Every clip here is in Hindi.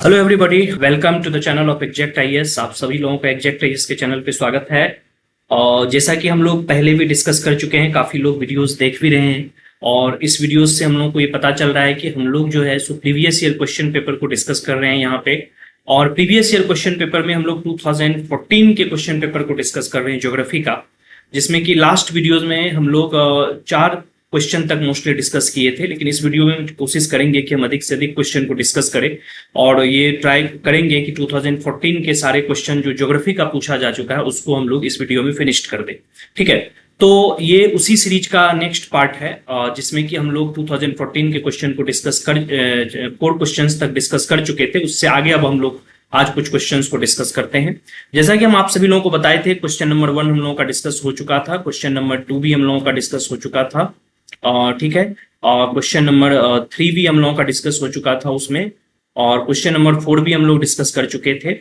Hello everybody, welcome to the channel of exact IAS. आप सभी लोगों का एग्जैक्ट आईएएस के चैनल पे स्वागत है। और जैसा कि हम लोग पहले भी डिस्कस कर चुके हैं, काफ़ी लोग वीडियोस देख भी रहे हैं और इस वीडियोस से हम लोगों को ये पता चल रहा है कि हम लोग जो है so previous year question paper को डिस्कस कर रहे हैं यहाँ पे। और प्रीवियस ईयर क्वेश्चन पेपर में हम लोग 2014 के क्वेश्चन पेपर को डिस्कस कर रहे हैं ज्योग्राफी का, जिसमें कि लास्ट वीडियोज में हम लोग 4 क्वेश्चन तक मोस्टली डिस्कस किए थे, लेकिन इस वीडियो में कोशिश करेंगे कि हम अधिक से अधिक क्वेश्चन को डिस्कस करें और ये ट्राई करेंगे कि 2014 के सारे क्वेश्चन जो ज्योग्राफी का पूछा जा चुका है उसको हम लोग इस वीडियो में फिनिश्ड कर दें। ठीक है, तो ये उसी सीरीज का नेक्स्ट पार्ट है जिसमें कि हम लोग 2014 के क्वेश्चन को डिस्कस कर 4 क्वेश्चंस तक डिस्कस कर चुके थे। उससे आगे अब हम लोग आज कुछ क्वेश्चंस को डिस्कस करते हैं। जैसा कि हम आप सभी लोगों को बताए थे, क्वेश्चन नंबर 1 हम लोगों का डिस्कस हो चुका था, क्वेश्चन नंबर 2 भी हम लोगों का डिस्कस हो चुका था। ठीक है, और क्वेश्चन नंबर 3 भी हम लोगों का डिस्कस हो चुका था उसमें, और क्वेश्चन नंबर 4 भी हम लोग डिस्कस कर चुके थे।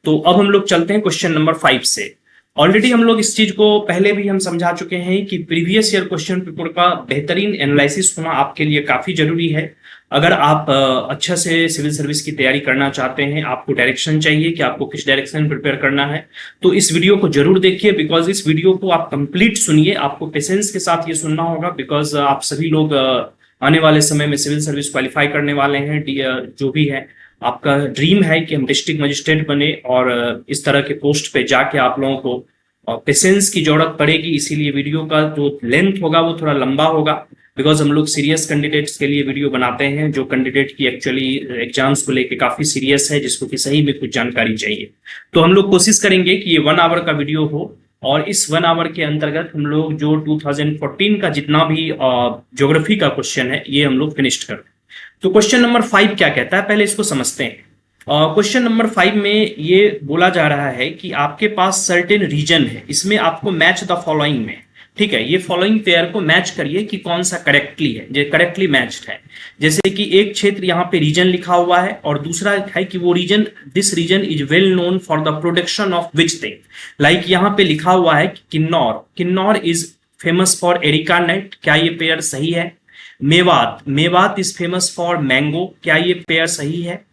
तो अब हम लोग चलते हैं क्वेश्चन नंबर 5 से। ऑलरेडी हम लोग इस चीज को पहले भी हम समझा चुके हैं कि प्रीवियस ईयर क्वेश्चन पेपर का बेहतरीन एनालिसिस होना आपके लिए काफी जरूरी है। अगर आप अच्छा से सिविल सर्विस की तैयारी करना चाहते हैं, आपको डायरेक्शन चाहिए कि आपको किस डायरेक्शन में प्रिपेयर करना है, तो इस वीडियो को जरूर देखिए। बिकॉज इस वीडियो को आप कंप्लीट सुनिए, आपको पेशेंस के साथ ये सुनना होगा। बिकॉज आप सभी लोग आने वाले समय में सिविल सर्विस क्वालिफाई करने वाले हैं। जो भी है, आपका ड्रीम है कि हम डिस्ट्रिक्ट मजिस्ट्रेट बने और इस तरह के पोस्ट पे जाके आप लोगों को पेशेंस की जरूरत पड़ेगी। इसीलिए वीडियो का जो लेंथ होगा वो थोड़ा लंबा होगा, बिकॉज हम लोग सीरियस कैंडिडेट्स के लिए वीडियो बनाते हैं, जो कैंडिडेट की एक्चुअली एग्जाम्स को लेके काफी सीरियस है, जिसको कि सही में कुछ जानकारी चाहिए। तो हम लोग कोशिश करेंगे कि ये 1 आवर का वीडियो हो और इस 1 आवर के अंतर्गत हम लोग जो 2014 का जितना भी ज्योग्राफी का क्वेश्चन है ये हम लोग फिनिश्ड कर। तो क्वेश्चन नंबर 5 क्या कहता है, पहले इसको समझते हैं। क्वेश्चन नंबर 5 में ये बोला जा रहा है कि आपके पास सर्टेन रीजन है, इसमें आपको मैच द फॉलोइंग में, ठीक है, ये फॉलोइंग पेयर को मैच करिए कि कौन सा करेक्टली है, जो करेक्टली मैच्ड है। जैसे कि एक क्षेत्र यहाँ पे रीजन लिखा हुआ है और दूसरा है कि वो region, this region is well known for the production of which thing. Like यहाँ पे लिखा हुआ है कि Kinnaur is famous for areca nut, क्या ये पेयर सही है? Mewat is famous for mango, क्या ये पेयर सही है?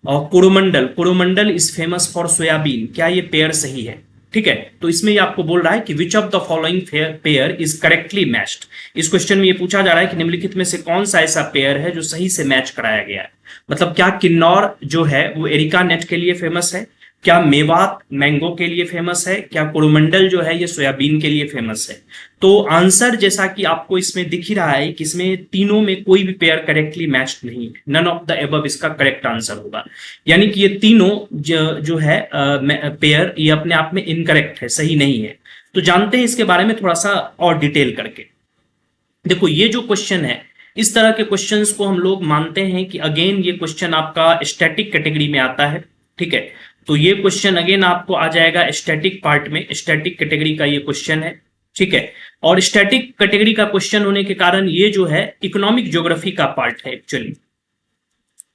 और Coromandel is famous for soybean, क्या ये पेयर सही है? ठीक है, तो इसमें ये आपको बोल रहा है कि विच of the following pair is correctly matched. इस क्वेश्चन में ये पूछा जा रहा है कि निम्नलिखित में से कौन सा ऐसा पेयर है जो सही से मैच कराया गया है। मतलब क्या किन्नौर जो है वो एरिका नट के लिए फेमस है, क्या मेवात मैंगो के लिए फेमस है, क्या कोरोमंडल जो है ये सोयाबीन के लिए फेमस है। तो आंसर जैसा कि आपको इसमें दिख ही रहा है कि इसमें तीनों में कोई भी पेयर करेक्टली मैच्ड नहीं है, नन ऑफ द एबव इसका करेक्ट आंसर होगा। यानी कि ये तीनों जो है पेयर ये अपने आप में इनकरेक्ट है, सही नहीं है। तो जानते हैं इसके बारे में थोड़ा सा और डिटेल करके। देखो, ये जो क्वेश्चन है, इस तरह के क्वेश्चंस को हम लोग मानते हैं कि अगेन ये क्वेश्चन आपका स्टैटिक कैटेगरी में आता है। ठीक है, तो ये क्वेश्चन अगेन आपको आ जाएगा स्टैटिक पार्ट में, स्टैटिक कैटेगरी का ये क्वेश्चन है। ठीक है, और स्टैटिक कैटेगरी का क्वेश्चन होने के कारण ये जो है इकोनॉमिक ज्योग्राफी का पार्ट है एक्चुअली।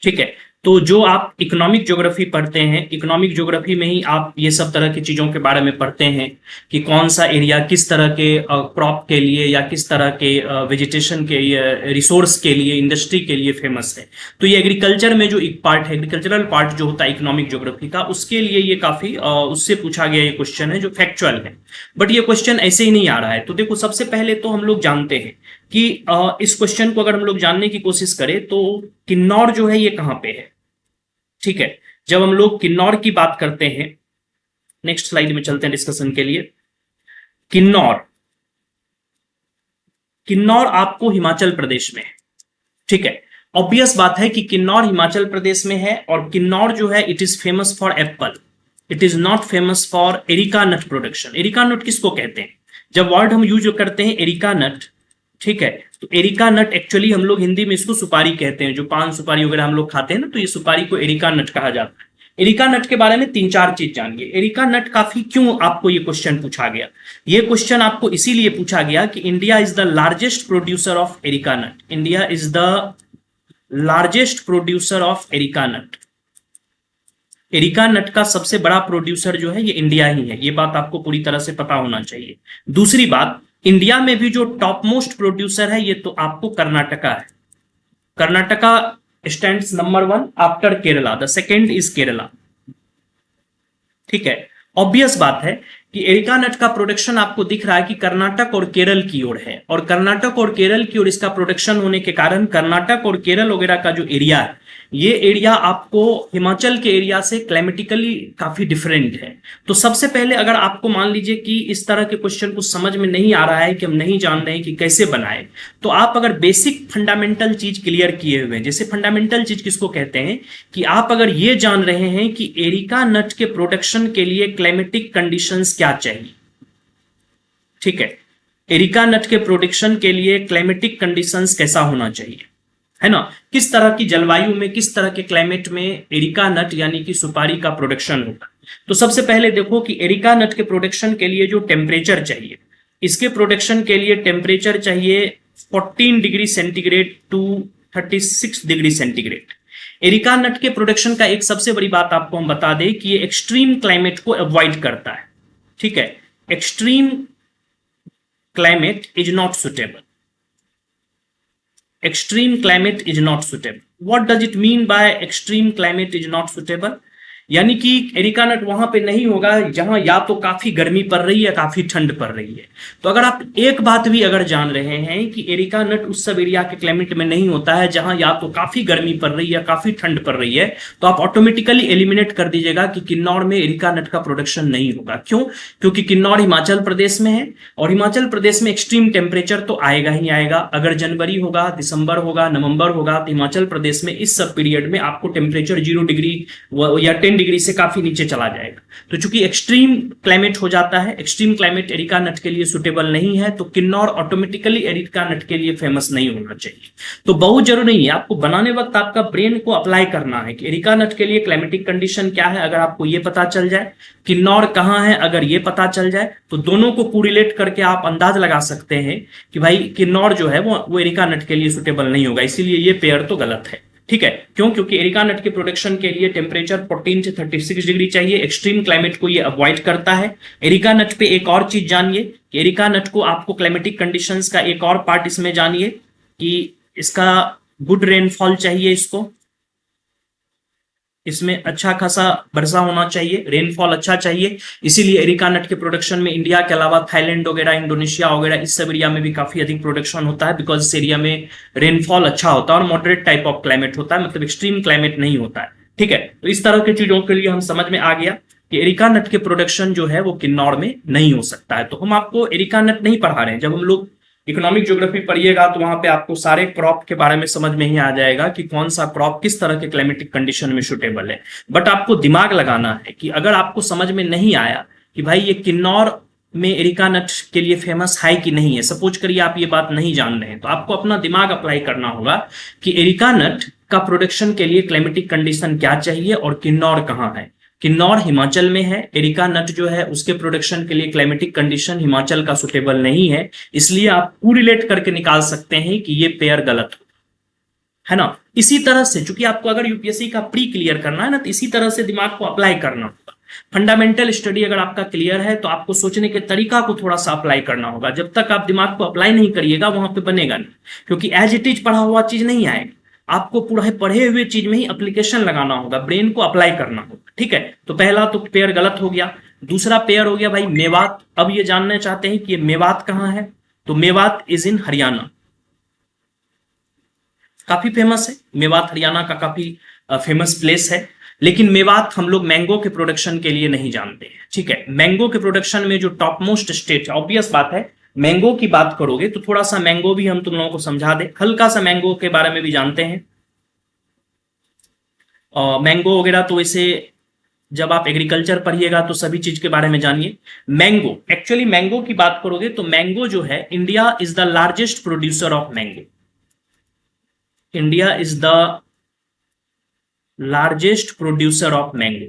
ठीक है, तो जो आप इकोनॉमिक ज्योग्राफी पढ़ते हैं, इकोनॉमिक ज्योग्राफी में ही आप ये सब तरह की चीजों के बारे में पढ़ते हैं कि कौन सा एरिया किस तरह के क्रॉप के लिए या किस तरह के वेजिटेशन के रिसोर्स के लिए, इंडस्ट्री के लिए फेमस है। तो ये एग्रीकल्चर में जो एक पार्ट है, एग्रीकल्चरल पार्ट जो होता है इकोनॉमिक ज्योग्राफी का, उसके लिए ये काफी उससे पूछा गया ये क्वेश्चन है जो फैक्चुअल है। बट ये क्वेश्चन ऐसे ही नहीं आ रहा है। तो देखो, सबसे पहले तो हम लोग जानते हैं कि इस क्वेश्चन को अगर हम लोग जानने की कोशिश करें तो किन्नौर जो है ये कहां पे है। ठीक है, जब हम लोग किन्नौर की बात करते हैं, नेक्स्ट स्लाइड में चलते हैं डिस्कशन के लिए। किन्नौर आपको हिमाचल प्रदेश में है। ठीक है, ऑब्वियस बात है कि किन्नौर हिमाचल प्रदेश में है और किन्नौर जो है it is famous for apple, it is not famous for areca nut production. Areca nut किसको कहते हैं? जब वर्ड हम यूज करते हैं एरिका नट, ठीक है, तो एरिका नट एक्चुअली हम लोग हिंदी में इसको सुपारी कहते हैं। जो पान सुपारी वगैरह हम लोग खाते हैं ना, तो ये सुपारी को एरिका नट कहा जाता है। एरिका नट के बारे में 3-4 चीज जानिए। एरिका नट काफी क्यों आपको ये क्वेश्चन पूछा गया? ये क्वेश्चन आपको इसीलिए पूछा गया कि India is the largest producer of areca nut. India is the largest producer of areca nut. Areca nut का सबसे बड़ा प्रोड्यूसर जो है ये इंडिया ही है। ये बात आपको पूरी तरह से पता होना चाहिए। दूसरी बात, इंडिया में भी जो टॉप मोस्ट प्रोड्यूसर है ये तो आपको कर्नाटका है। Karnataka stands number 1 after Kerala, the second is Kerala. ठीक है, ऑब्वियस बात है कि एरिका नट का प्रोडक्शन आपको दिख रहा है कि कर्नाटक और केरल की ओर है, और कर्नाटक और केरल की ओर इसका प्रोडक्शन होने के कारण कर्नाटक और केरल वगैरह का जो एरिया है, ये एरिया आपको हिमाचल के एरिया से क्लाइमेटिकली काफी डिफरेंट है। तो सबसे पहले अगर आपको मान लीजिए कि इस तरह के क्वेश्चन को समझ में नहीं आ रहा है, कि हम नहीं जान रहे हैं कि कैसे बनाए, तो आप अगर बेसिक फंडामेंटल चीज क्लियर किए हुए हैं, जैसे फंडामेंटल चीज किसको कहते हैं, कि आप अगर ये जान रहे हैं कि एरिका नट के प्रोडक्शन के लिए क्लाइमेटिक कंडीशंस क्या चाहिए। ठीक है, एरिका नट के प्रोडक्शन के लिए क्लाइमेटिक कंडीशंस कैसा होना चाहिए, है ना, किस तरह की जलवायु में, किस तरह के क्लाइमेट में एरिका नट यानी कि सुपारी का प्रोडक्शन होगा। तो सबसे पहले देखो कि एरिका नट के प्रोडक्शन के लिए जो टेम्परेचर चाहिए, इसके प्रोडक्शन के लिए टेम्परेचर चाहिए 14 degree centigrade to 36 degree centigrade. Areca nut के प्रोडक्शन का एक सबसे बड़ी बात आपको हम बता दें कि ये एक्सट्रीम क्लाइमेट को अवॉइड करता है। ठीक है, extreme climate is not suitable. extreme climate is not suitable. What does it mean by extreme climate is not suitable? यानी कि एरिका नट वहां पे नहीं होगा जहां या तो काफी गर्मी पड़ रही है, काफी ठंड पड़ रही है। तो अगर आप एक बात भी अगर जान रहे हैं कि एरिका नट उस सब एरिया के क्लाइमेट में नहीं होता है जहां या तो काफी गर्मी पड़ रही है, काफी ठंड पड़ रही है, तो आप ऑटोमेटिकली एलिमिनेट कर दीजिएगा कि किन्नौर में एरिका नट का प्रोडक्शन नहीं होगा। क्यों? क्योंकि किन्नौर हिमाचल प्रदेश में है, और हिमाचल प्रदेश में एक्सट्रीम टेम्परेचर तो आएगा ही आएगा। अगर जनवरी होगा, दिसंबर होगा, नवंबर होगा, तो हिमाचल प्रदेश में इस सब पीरियड में आपको टेम्परेचर 0 डिग्री या 10 डिग्री से काफी नीचे चला जाएगा। तो चूंकि एक्सट्रीम क्लाइमेट हो जाता है, एक्सट्रीम क्लाइमेट एरिका नट के लिए सुटेबल नहीं है, तो किन्नौर ऑटोमेटिकली एरिका नट के लिए फेमस नहीं होना चाहिए। तो बहुत जरूरी नहीं है, आपको बनाने वक्त आपका ब्रेन को अप्लाई करना है कि एरिका नट के लिए क्लाइमेटिक कंडीशन क्या है। अगर आपको ये पता चल जाए किन्नौर कहां है, अगर ये पता चल जाए, तो दोनों को कोरिलेट करके आप अंदाज लगा सकते हैं कि भाई किन्नौर जो है वो एरिका नट के लिए सुटेबल नहीं होगा, इसीलिए ये पेयर तो गलत है। ठीक है, क्यों? क्योंकि एरिका नट के प्रोडक्शन के लिए टेम्परेचर 14 से 36 डिग्री चाहिए, एक्सट्रीम क्लाइमेट को ये अवॉइड करता है। एरिका नट पे एक और चीज जानिए कि एरिका नट को आपको क्लाइमेटिक कंडीशंस का एक और पार्ट इसमें जानिए कि इसका गुड रेनफॉल चाहिए, इसमें अच्छा खासा वर्षा होना चाहिए, रेनफॉल अच्छा चाहिए। इसीलिए एरिका नट के प्रोडक्शन में इंडिया के अलावा थाईलैंड वगैरह, इंडोनेशिया वगैरह, इस सब एरिया में भी काफी अधिक प्रोडक्शन होता है, बिकॉज इस एरिया में रेनफॉल अच्छा होता है और मॉडरेट टाइप ऑफ क्लाइमेट होता है, मतलब एक्सट्रीम क्लाइमेट नहीं होता है। ठीक है, तो इस तरह की चीजों के लिए हम समझ में आ गया कि एरिका नट के प्रोडक्शन जो है वो किन्नौर में नहीं हो सकता है। तो हम आपको एरिका नट नहीं पढ़ा रहे हैं। जब हम लोग इकोनॉमिक ज्योग्राफी पढ़िएगा तो वहां पे आपको सारे क्रॉप के बारे में समझ में ही आ जाएगा कि कौन सा क्रॉप किस तरह के क्लाइमेटिक कंडीशन में सुटेबल है। बट आपको दिमाग लगाना है कि अगर आपको समझ में नहीं आया कि भाई ये किन्नौर में एरिका नट के लिए फेमस है कि नहीं है, सपोज करिए आप ये बात नहीं जान रहे हैं, तो आपको अपना दिमाग अप्लाई करना होगा कि एरिका नट का प्रोडक्शन के लिए क्लाइमेटिक कंडीशन क्या चाहिए और किन्नौर कहाँ है। किन्नौर हिमाचल में है, एरिका नट जो है उसके प्रोडक्शन के लिए क्लाइमेटिक कंडीशन हिमाचल का सुटेबल नहीं है, इसलिए आप कोरिलेट करके निकाल सकते हैं कि ये पेयर गलत हो, है ना। इसी तरह से चूंकि आपको अगर यूपीएससी का प्री क्लियर करना है ना, तो इसी तरह से दिमाग को अप्लाई करना होगा। फंडामेंटल स्टडी अगर आपका क्लियर है तो आपको सोचने के तरीका को थोड़ा सा अप्लाई करना होगा। जब तक आप दिमाग को अप्लाई नहीं करिएगा वहां पे बनेगा नहीं, क्योंकि एज इट इज पढ़ा हुआ चीज नहीं आएगा, आपको पूरा पढ़े हुए चीज में ही एप्लीकेशन लगाना होगा, ब्रेन को अप्लाई करना होगा। ठीक है, तो पहला तो पेयर गलत हो गया। दूसरा पेयर हो गया भाई मेवात। अब ये जानना चाहते हैं कि ये मेवात कहां है, तो मेवात इज इन हरियाणा, काफी फेमस है। मेवात हरियाणा का काफी फेमस प्लेस है, लेकिन मेवात हम लोग मैंगो के प्रोडक्शन के लिए नहीं जानते हैं। ठीक है, मैंगो के प्रोडक्शन में जो टॉप मोस्ट स्टेट है, ऑब्वियस बात है मैंगो की बात करोगे तो थोड़ा सा मैंगो भी हम तुम लोगों को समझा दे, हल्का सा मैंगो के बारे में भी जानते हैं। मैंगो वगैरह तो वैसे जब आप एग्रीकल्चर पढ़िएगा तो सभी चीज के बारे में जानिए। मैंगो, एक्चुअली मैंगो की बात करोगे तो मैंगो जो है, India is the largest producer of mango. India is the largest producer of mango.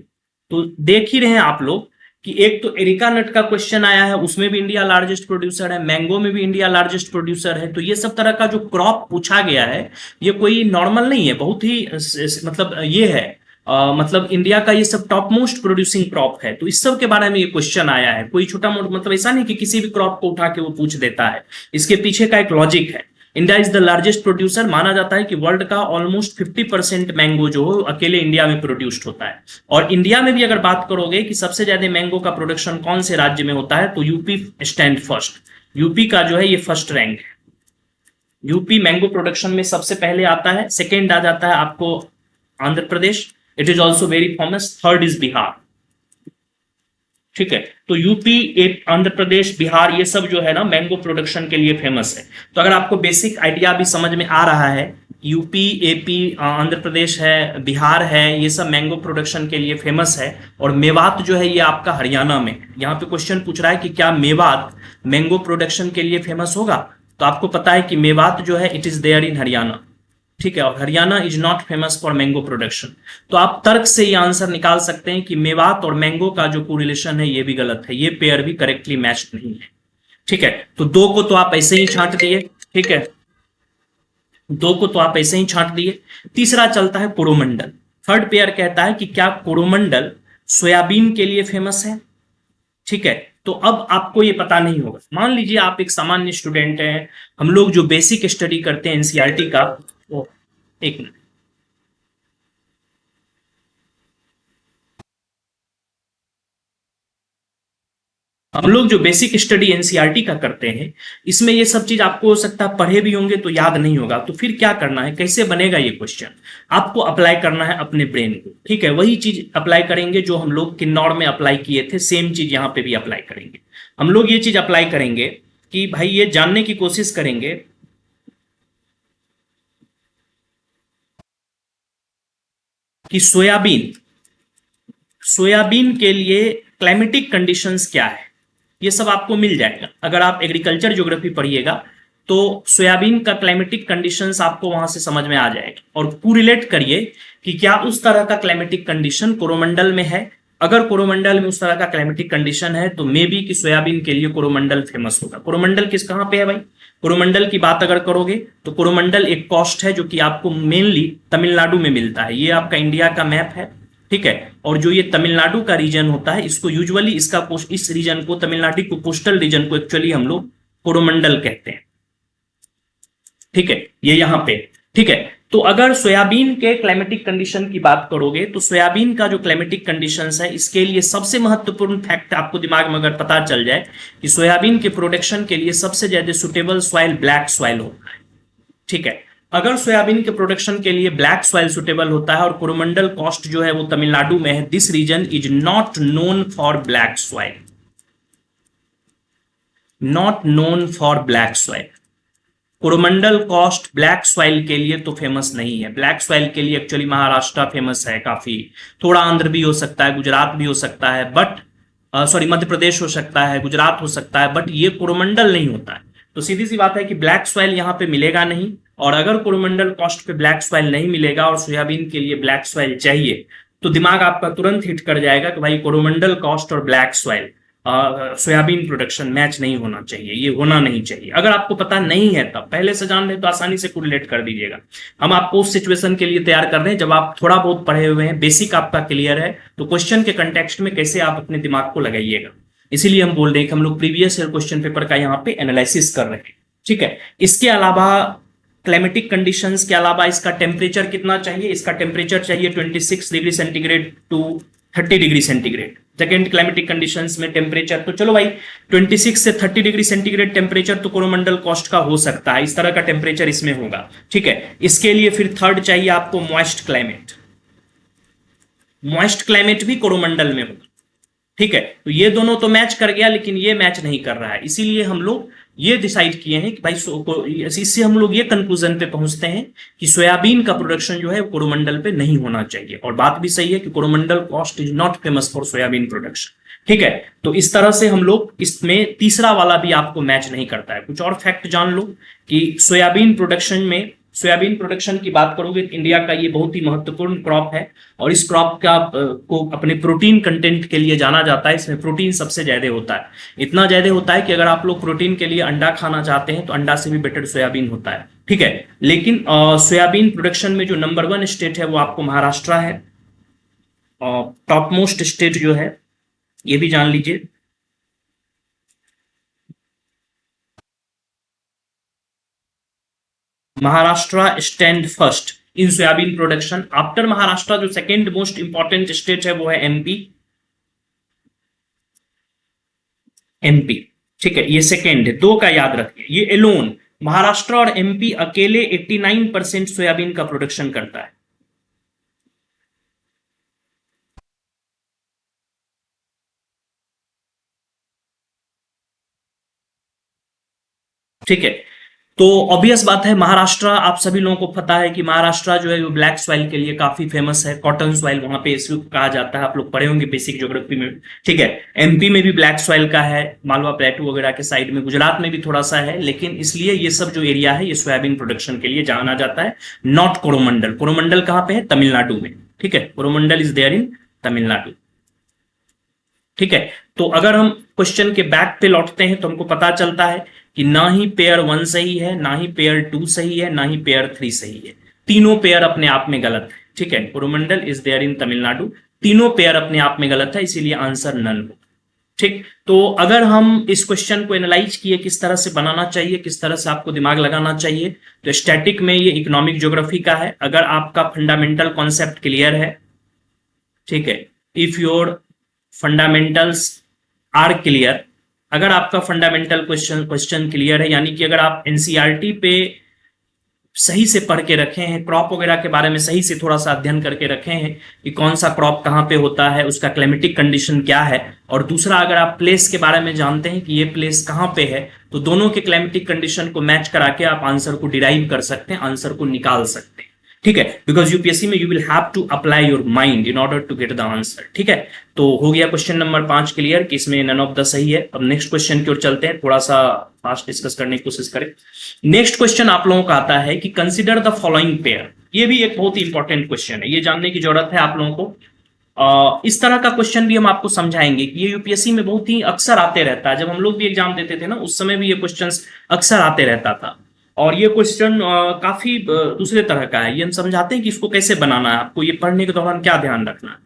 तो देख ही रहे हैं आप लोग कि एक तो एरिका नट का क्वेश्चन आया है, उसमें भी इंडिया लार्जेस्ट प्रोड्यूसर है, मैंगो में भी इंडिया लार्जेस्ट प्रोड्यूसर है। तो ये सब तरह का जो क्रॉप पूछा गया है ये कोई नॉर्मल नहीं है, बहुत ही मतलब ये है मतलब इंडिया का ये सब टॉप मोस्ट प्रोड्यूसिंग क्रॉप है। तो इस सब के बारे में ये क्वेश्चन आया है, कोई छोटा मोटा मतलब ऐसा नहीं कि किसी भी क्रॉप को उठा के वो पूछ देता है, इसके पीछे का एक लॉजिक है। India is the largest producer, माना जाता है कि वर्ल्ड का ऑलमोस्ट 50% मैंगो जो हो अकेले इंडिया में प्रोड्यूस्ड होता है। और इंडिया में भी अगर बात करोगे कि सबसे ज्यादा मैंगो का प्रोडक्शन कौन से राज्य में होता है, तो यूपी स्टैंड फर्स्ट। यूपी का जो है ये फर्स्ट रैंक है। यूपी मैंगो प्रोडक्शन में सबसे पहले आता है। सेकेंड आ जाता है आपको Andhra Pradesh, it is also very famous. Third is Bihar. ठीक है, तो यूपी, आंध्र प्रदेश, बिहार, ये सब जो है ना मैंगो प्रोडक्शन के लिए फेमस है। तो अगर आपको बेसिक आइडिया भी समझ में आ रहा है, यूपी, एपी, आंध्र प्रदेश है, बिहार है, ये सब मैंगो प्रोडक्शन के लिए फेमस है। और मेवात जो है ये आपका हरियाणा में। यहाँ पे क्वेश्चन पूछ रहा है कि क्या मेवात मैंगो प्रोडक्शन के लिए फेमस होगा, तो आपको पता है कि मेवात जो है it is there in Haryana. ठीक है, और Haryana is not famous for mango production. तो आप तर्क से ये आंसर निकाल सकते हैं कि मेवात और मैंगो का जो कोरिलेशन है ये भी गलत है, ये पेयर भी करेक्टली मैच्ड नहीं है। ठीक है, तो दो को तो आप ऐसे ही छांट दिए। ठीक है, दो को तो आप ऐसे ही छांट दिए। तीसरा चलता है कोरोमंडल। थर्ड पेयर कहता है कि क्या कोरोमंडल सोयाबीन के लिए फेमस है। ठीक है, तो अब आपको ये पता नहीं होगा। मान लीजिए आप एक सामान्य स्टूडेंट हैं, हम लोग जो बेसिक स्टडी करते हैं एनसीईआरटी का, वो एक मिनट, हम लोग जो बेसिक स्टडी एनसीईआरटी का करते हैं, इसमें ये सब चीज आपको हो सकता है पढ़े भी होंगे तो याद नहीं होगा। तो फिर क्या करना है, कैसे बनेगा ये क्वेश्चन, आपको अप्लाई करना है अपने ब्रेन को। ठीक है, वही चीज अप्लाई करेंगे जो हम लोग किन्नौर में अप्लाई किए थे, सेम चीज यहां पे भी अप्लाई करेंगे। हम लोग ये चीज अप्लाई करेंगे कि भाई ये जानने की कोशिश करेंगे कि सोयाबीन, सोयाबीन के लिए क्लाइमेटिक कंडीशंस क्या है। ये सब आपको मिल जाएगा अगर आप एग्रीकल्चर ज्योग्राफी पढ़िएगा, तो सोयाबीन का क्लाइमेटिक कंडीशंस आपको वहां से समझ में आ जाएगा। और कोरिलेट करिए कि क्या उस तरह का क्लाइमेटिक कंडीशन कोरोमंडल में है। अगर कोरोमंडल में उस तरह का क्लाइमेटिक कंडीशन है तो मे बी कि सोयाबीन के लिए कोरोमंडल फेमस होगा। कोरोमंडल किस कहां पे है भाई, कोरोमंडल की बात अगर करोगे तो कोरोमंडल एक कॉस्ट है जो कि आपको मेनली तमिलनाडु में मिलता है। ये आपका इंडिया का मैप है। ठीक है, और जो ये तमिलनाडु का रीजन होता है, इसको यूजुअली इस रीजन को, तमिलनाडु को, कोस्टल रीजन को एक्चुअली हम लोग कोरोमंडल कहते हैं। ठीक है, ये यहां पे। ठीक है, तो अगर सोयाबीन के क्लाइमेटिक कंडीशन की बात करोगे तो सोयाबीन का जो क्लाइमेटिक कंडीशंस है, इसके लिए सबसे महत्वपूर्ण फैक्ट आपको दिमाग में अगर पता चल जाए कि सोयाबीन के प्रोडक्शन के लिए सबसे ज्यादा सुटेबल सॉइल ब्लैक सॉइल होता है। ठीक है, अगर सोयाबीन के प्रोडक्शन के लिए ब्लैक सॉइल सुटेबल होता है और कोरोमंडल कॉस्ट जो है वो तमिलनाडु में है, this region is not known for black soil, not known for black soil. Coromandel coast black soil के लिए तो फेमस नहीं है। ब्लैक सॉइल के लिए एक्चुअली महाराष्ट्र फेमस है काफी, थोड़ा आंध्र भी हो सकता है, गुजरात भी हो सकता है, बट सॉरी मध्य प्रदेश हो सकता है, गुजरात हो सकता है, बट ये कोरोमंडल नहीं होता है। तो सीधी सी बात है कि ब्लैक सॉइल यहां पे मिलेगा नहीं। और अगर कोरोमंडल कॉस्ट पे ब्लैक सॉइल नहीं मिलेगा और सोयाबीन के लिए ब्लैक सॉइल चाहिए, तो दिमाग आपका तुरंत हिट कर जाएगा कि भाई कोरोमंडल कॉस्ट और black soil soybean production match नहीं होना चाहिए, ये होना नहीं चाहिए। अगर आपको पता नहीं है तब पहले से जान ले तो आसानी से कोरिलेट कर दीजिएगा। हम आपको उस सिचुएशन के लिए तैयार कर रहे हैं जब आप थोड़ा बहुत पढ़े हुए हैं, बेसिक आपका क्लियर है, तो क्वेश्चन के कंटेक्स्ट में कैसे आप अपने दिमाग को लगाइएगा। इसीलिए हम बोल रहे हैं कि हम लोग प्रीवियस ईयर क्वेश्चन पेपर का यहाँ पे एनालिसिस कर रहे हैं। ठीक है, इसके अलावा क्लाइमेटिक कंडीशंस के अलावा इसका टेम्परेचर कितना चाहिए, इसका टेम्परेचर चाहिए 26 degree centigrade to 30 degree centigrade. Second climatic conditions में टेम्परेचर, तो चलो भाई 26 से 30 डिग्री सेंटीग्रेड टेम्परेचर तो कोरोमंडल कॉस्ट का हो सकता है, इस तरह का टेम्परेचर इसमें होगा। ठीक है, इसके लिए फिर थर्ड चाहिए आपको मॉइस्ट क्लाइमेट। मॉइस्ट क्लाइमेट भी कोरोमंडल में होगा। ठीक है, तो ये दोनों तो मैच कर गया, लेकिन ये मैच नहीं कर रहा है, इसीलिए हम लोग ये डिसाइड किए हैं कि भाई इससे हम लोग ये कंक्लूजन पे पहुंचते हैं कि सोयाबीन का प्रोडक्शन जो है कोरोमंडल पे नहीं होना चाहिए। और बात भी सही है कि Coromandel cost is not famous for soybean production. ठीक है, तो इस तरह से हम लोग इसमें तीसरा वाला भी आपको मैच नहीं करता है। कुछ और फैक्ट जान लो कि सोयाबीन प्रोडक्शन में, सोयाबीन प्रोडक्शन की बात करोगे तो इंडिया का ये बहुत ही महत्वपूर्ण क्रॉप है और इस क्रॉप का को अपने प्रोटीन कंटेंट के लिए जाना जाता है। इसमें प्रोटीन सबसे ज्यादा होता है, इतना ज्यादा होता है कि अगर आप लोग प्रोटीन के लिए अंडा खाना चाहते हैं तो अंडा से भी बेटर सोयाबीन होता है। ठीक है, लेकिन सोयाबीन प्रोडक्शन में जो नंबर 1 स्टेट है वो आपको महाराष्ट्र है। टॉप मोस्ट स्टेट जो है ये भी जान लीजिए। Maharashtra stand first in soybean production. After Maharashtra जो सेकेंड मोस्ट इंपॉर्टेंट स्टेट है वो है एमपी। एमपी, ठीक है, ये सेकेंड है, दो का याद रखिए। ये एलोन महाराष्ट्र और एमपी अकेले 89% सोयाबीन का प्रोडक्शन करता है। ठीक है, तो ऑब्वियस बात है महाराष्ट्र, आप सभी लोगों को पता है कि महाराष्ट्र जो है वो ब्लैक सॉइल के लिए काफी फेमस है। कॉटन सॉइल वहां पे इसको कहा जाता है, आप लोग पढ़े होंगे बेसिक ज्योग्राफी में। ठीक है, एमपी में भी ब्लैक सॉइल का है, मालवा प्लेटू वगैरह के साइड में, गुजरात में भी थोड़ा सा है, लेकिन इसलिए ये सब जो एरिया है ये सोयाबीन प्रोडक्शन के लिए जाना जाता है। नॉट कोरोमंडल। कोरोमंडल कहां पे है? तमिलनाडु में। ठीक है, Coromandel is there in Tamil Nadu. ठीक है, तो अगर हम क्वेश्चन के बैक पे लौटते हैं तो हमको पता चलता है कि ना ही पेयर 1 सही है, ना ही पेयर 2 सही है, ना ही पेयर 3 सही है। तीनों पेयर अपने आप में गलत है। ठीक है, Coromandel is there in Tamil Nadu, तीनों पेयर अपने आप में गलत है, इसीलिए आंसर नल हो। ठीक, तो अगर हम इस क्वेश्चन को एनालाइज किए किस तरह से बनाना चाहिए, किस तरह से आपको दिमाग लगाना चाहिए, तो स्टैटिक में ये इकोनॉमिक ज्योग्राफी का है। अगर आपका फंडामेंटल कॉन्सेप्ट क्लियर है, ठीक है, if your fundamentals are clear, अगर आपका फंडामेंटल क्वेश्चन क्लियर है, यानी कि अगर आप एनसीईआरटी पे सही से पढ़ के रखे हैं, क्रॉप वगैरह के बारे में सही से थोड़ा सा अध्ययन करके रखे हैं कि कौन सा क्रॉप कहाँ पे होता है, उसका क्लाइमेटिक कंडीशन क्या है, और दूसरा अगर आप प्लेस के बारे में जानते हैं कि ये प्लेस कहाँ पे है, तो दोनों के क्लाइमेटिक कंडीशन को मैच करा के आप आंसर को डिराइव कर सकते हैं, आंसर को निकाल सकते हैं। ठीक है, बिकॉज यूपीएससी में you will have to apply your mind in order to get the answer. ठीक है, तो हो गया क्वेश्चन नंबर 5 क्लियर कि इसमें नन ऑफ द सही है। अब नेक्स्ट क्वेश्चन की ओर चलते हैं, थोड़ा सा फास्ट डिस्कस करने की कोशिश करें। नेक्स्ट क्वेश्चन आप लोगों का आता है कि कंसिडर द फॉलोइंग पेयर। ये भी एक बहुत ही इंपॉर्टेंट क्वेश्चन है, ये जानने की जरूरत है आप लोगों को। इस तरह का क्वेश्चन भी हम आपको समझाएंगे कि ये यूपीएससी में बहुत ही अक्सर आते रहता है। जब हम लोग भी एग्जाम देते थे ना, उस समय भी ये क्वेश्चन अक्सर आते रहता था, और ये क्वेश्चन काफी दूसरे तरह का है। ये हम समझाते हैं कि इसको कैसे बनाना है, आपको ये पढ़ने के दौरान क्या ध्यान रखना है।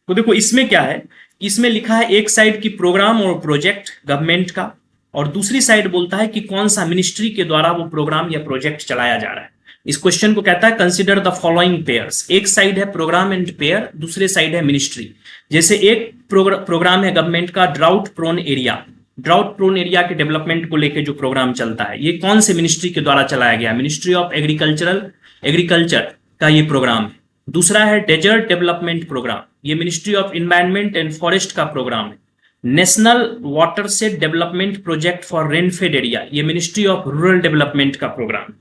तो देखो इसमें क्या है, इसमें लिखा है एक साइड की प्रोग्राम और प्रोजेक्ट गवर्नमेंट का, और दूसरी साइड बोलता है कि कौन सा मिनिस्ट्री के द्वारा वो प्रोग्राम या प्रोजेक्ट चलाया जा रहा है। इस क्वेश्चन को कहता है कंसिडर द फॉलोइंग पेयर्स। एक साइड है प्रोग्राम एंड पेयर, दूसरे साइड है मिनिस्ट्री। जैसे एक प्रोग्राम है गवर्नमेंट का drought prone area, drought prone area के डेवलपमेंट को लेकर जो प्रोग्राम चलता है, ये कौन से मिनिस्ट्री के द्वारा चलाया गया? मिनिस्ट्री ऑफ एग्रीकल्चर का ये प्रोग्राम है। दूसरा है डेजर्ट डेवलपमेंट प्रोग्राम, ये ministry of environment and forest का प्रोग्राम है। National watershed development project for rainfed area, ये मिनिस्ट्री ऑफ रूरल डेवलपमेंट का प्रोग्राम।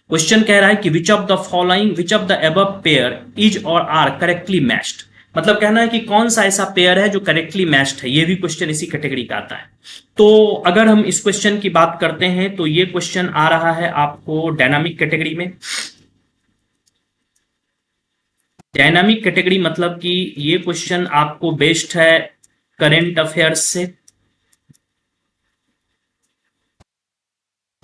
क्वेश्चन कह रहा है कि विच of the above pair is और आर करेक्टली मैच्ड, मतलब कहना है कि कौन सा ऐसा पेयर है जो करेक्टली मैच्ड है। ये भी क्वेश्चन इसी कैटेगरी का आता है। तो अगर हम इस क्वेश्चन की बात करते हैं तो ये क्वेश्चन आ रहा है आपको डायनामिक कैटेगरी में। डायनामिक कैटेगरी मतलब कि ये क्वेश्चन आपको बेस्ड है करंट अफेयर्स से।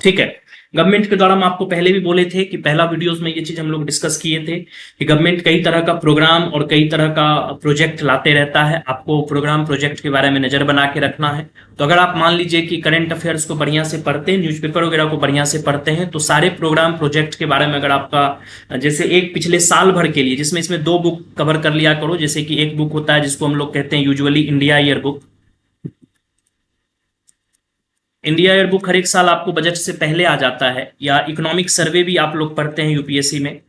ठीक है, गवर्नमेंट के द्वारा हम आपको पहले भी बोले थे कि पहला वीडियोस में ये चीज हम लोग डिस्कस किए थे कि गवर्नमेंट कई तरह का प्रोग्राम और कई तरह का प्रोजेक्ट लाते रहता है, आपको प्रोग्राम प्रोजेक्ट के बारे में नजर बना के रखना है। तो अगर आप मान लीजिए कि करंट अफेयर्स को बढ़िया से पढ़ते हैं, न्यूज़पेपर वगैरह को बढ़िया से पढ़ते हैं, तो सारे प्रोग्राम प्रोजेक्ट के बारे में अगर आपका जैसे एक पिछले साल भर के लिए, जिसमें इसमें 2 बुक कवर कर लिया करो। जैसे कि एक बुक होता है जिसको हम लोग कहते हैं usually India year book. India year book हर एक साल आपको बजट से पहले आ जाता है, या इकोनॉमिक सर्वे भी आप लोग पढ़ते हैं यूपीएससी में।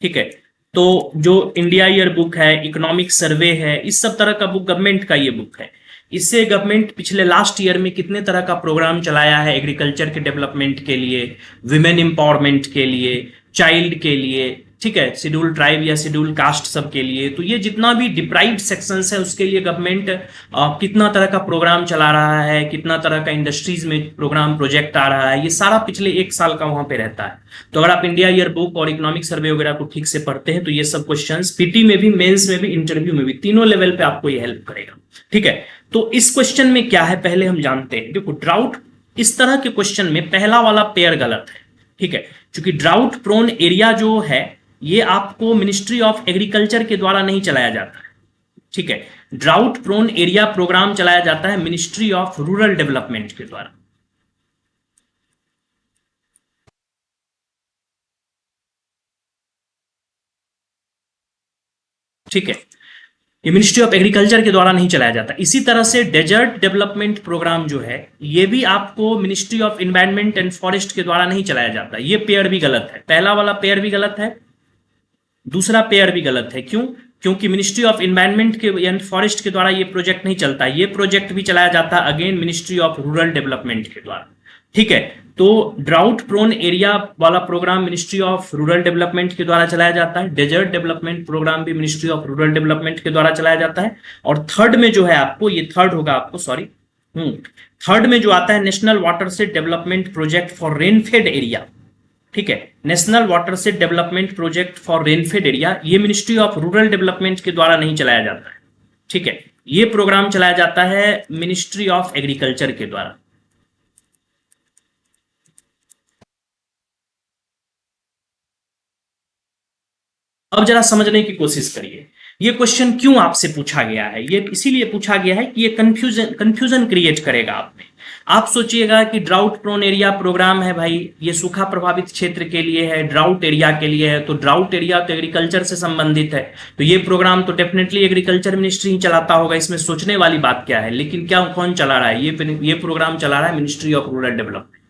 ठीक है, तो जो इंडिया ईयर बुक है, इकोनॉमिक सर्वे है, इस सब तरह का बुक गवर्नमेंट का ये बुक है। इससे गवर्नमेंट पिछले लास्ट ईयर में कितने तरह का प्रोग्राम चलाया है एग्रीकल्चर के डेवलपमेंट के लिए, विमेन एम्पावरमेंट के लिए, चाइल्ड के लिए, ठीक है, शेड्यूल ट्राइब या शेड्यूल कास्ट सब के लिए। तो ये जितना भी डिप्राइव्ड सेक्शंस है उसके लिए गवर्नमेंट कितना तरह का प्रोग्राम चला रहा है, कितना तरह का इंडस्ट्रीज में प्रोग्राम प्रोजेक्ट आ रहा है, ये सारा पिछले 1 साल का वहां पे रहता है। तो अगर आप इंडिया ईयर बुक और इकोनॉमिक सर्वे वगैरह को ठीक से पढ़ते हैं तो ये सब क्वेश्चंस पीटी में भी, मेंस में भी, इंटरव्यू में भी, तीनों लेवल पे आपको ये हेल्प करेगा। ठीक है, तो इस क्वेश्चन में क्या है पहले हम जानते हैं। देखो ड्राउट, इस तरह के क्वेश्चन में पहला वाला पेयर गलत है। ठीक है, क्योंकि ड्राउट प्रोन एरिया जो है ये आपको मिनिस्ट्री ऑफ एग्रीकल्चर के द्वारा नहीं चलाया जाता है। ठीक है, ड्राउट प्रोन एरिया प्रोग्राम चलाया जाता है मिनिस्ट्री ऑफ रूरल डेवलपमेंट के द्वारा। ठीक है, ये मिनिस्ट्री ऑफ एग्रीकल्चर के द्वारा नहीं चलाया जाता। इसी तरह से डेजर्ट डेवलपमेंट प्रोग्राम जो है ये भी आपको ministry of environment and forest के द्वारा नहीं चलाया जाता। ये पेयर भी गलत है, पहला वाला पेयर भी गलत है, दूसरा पेयर भी गलत है। क्यों? क्योंकि मिनिस्ट्री ऑफ एनवायरनमेंट के एंड फॉरेस्ट के द्वारा ये प्रोजेक्ट नहीं चलता। ये प्रोजेक्ट भी चलाया जाता है again ministry of rural development के द्वारा। ठीक है, तो ड्राउट प्रोन एरिया वाला programme ministry of rural development के द्वारा चलाया जाता है। डेजर्ट डेवलपमेंट प्रोग्राम भी मिनिस्ट्री ऑफ रूरल डेवलपमेंट के द्वारा चलाया जाता है। और थर्ड में जो है आपको, ये थर्ड होगा आपको, सॉरी, थर्ड में जो आता है national water set development project for rainfed area. ठीक है, national water set development project for rainfed area, ये मिनिस्ट्री ऑफ रूरल डेवलपमेंट के द्वारा नहीं चलाया जाता है। ठीक है, ये प्रोग्राम चलाया जाता है मिनिस्ट्री ऑफ एग्रीकल्चर के द्वारा। अब जरा समझने की कोशिश करिए, ये क्वेश्चन क्यों आपसे पूछा गया है। ये इसीलिए पूछा गया है कि ये कंफ्यूजन क्रिएट करेगा आप में। आप सोचिएगा कि ड्राउट प्रोन एरिया प्रोग्राम है भाई, ये सूखा प्रभावित क्षेत्र के लिए है, ड्राउट एरिया के लिए है, तो ड्राउट एरिया तो एग्रीकल्चर से संबंधित है, तो ये प्रोग्राम तो डेफिनेटली एग्रीकल्चर मिनिस्ट्री ही चलाता होगा। इसमें सोचने वाली बात क्या है। लेकिन क्या कौन चला रहा है? ये प्रोग्राम चला रहा है ministry of rural development.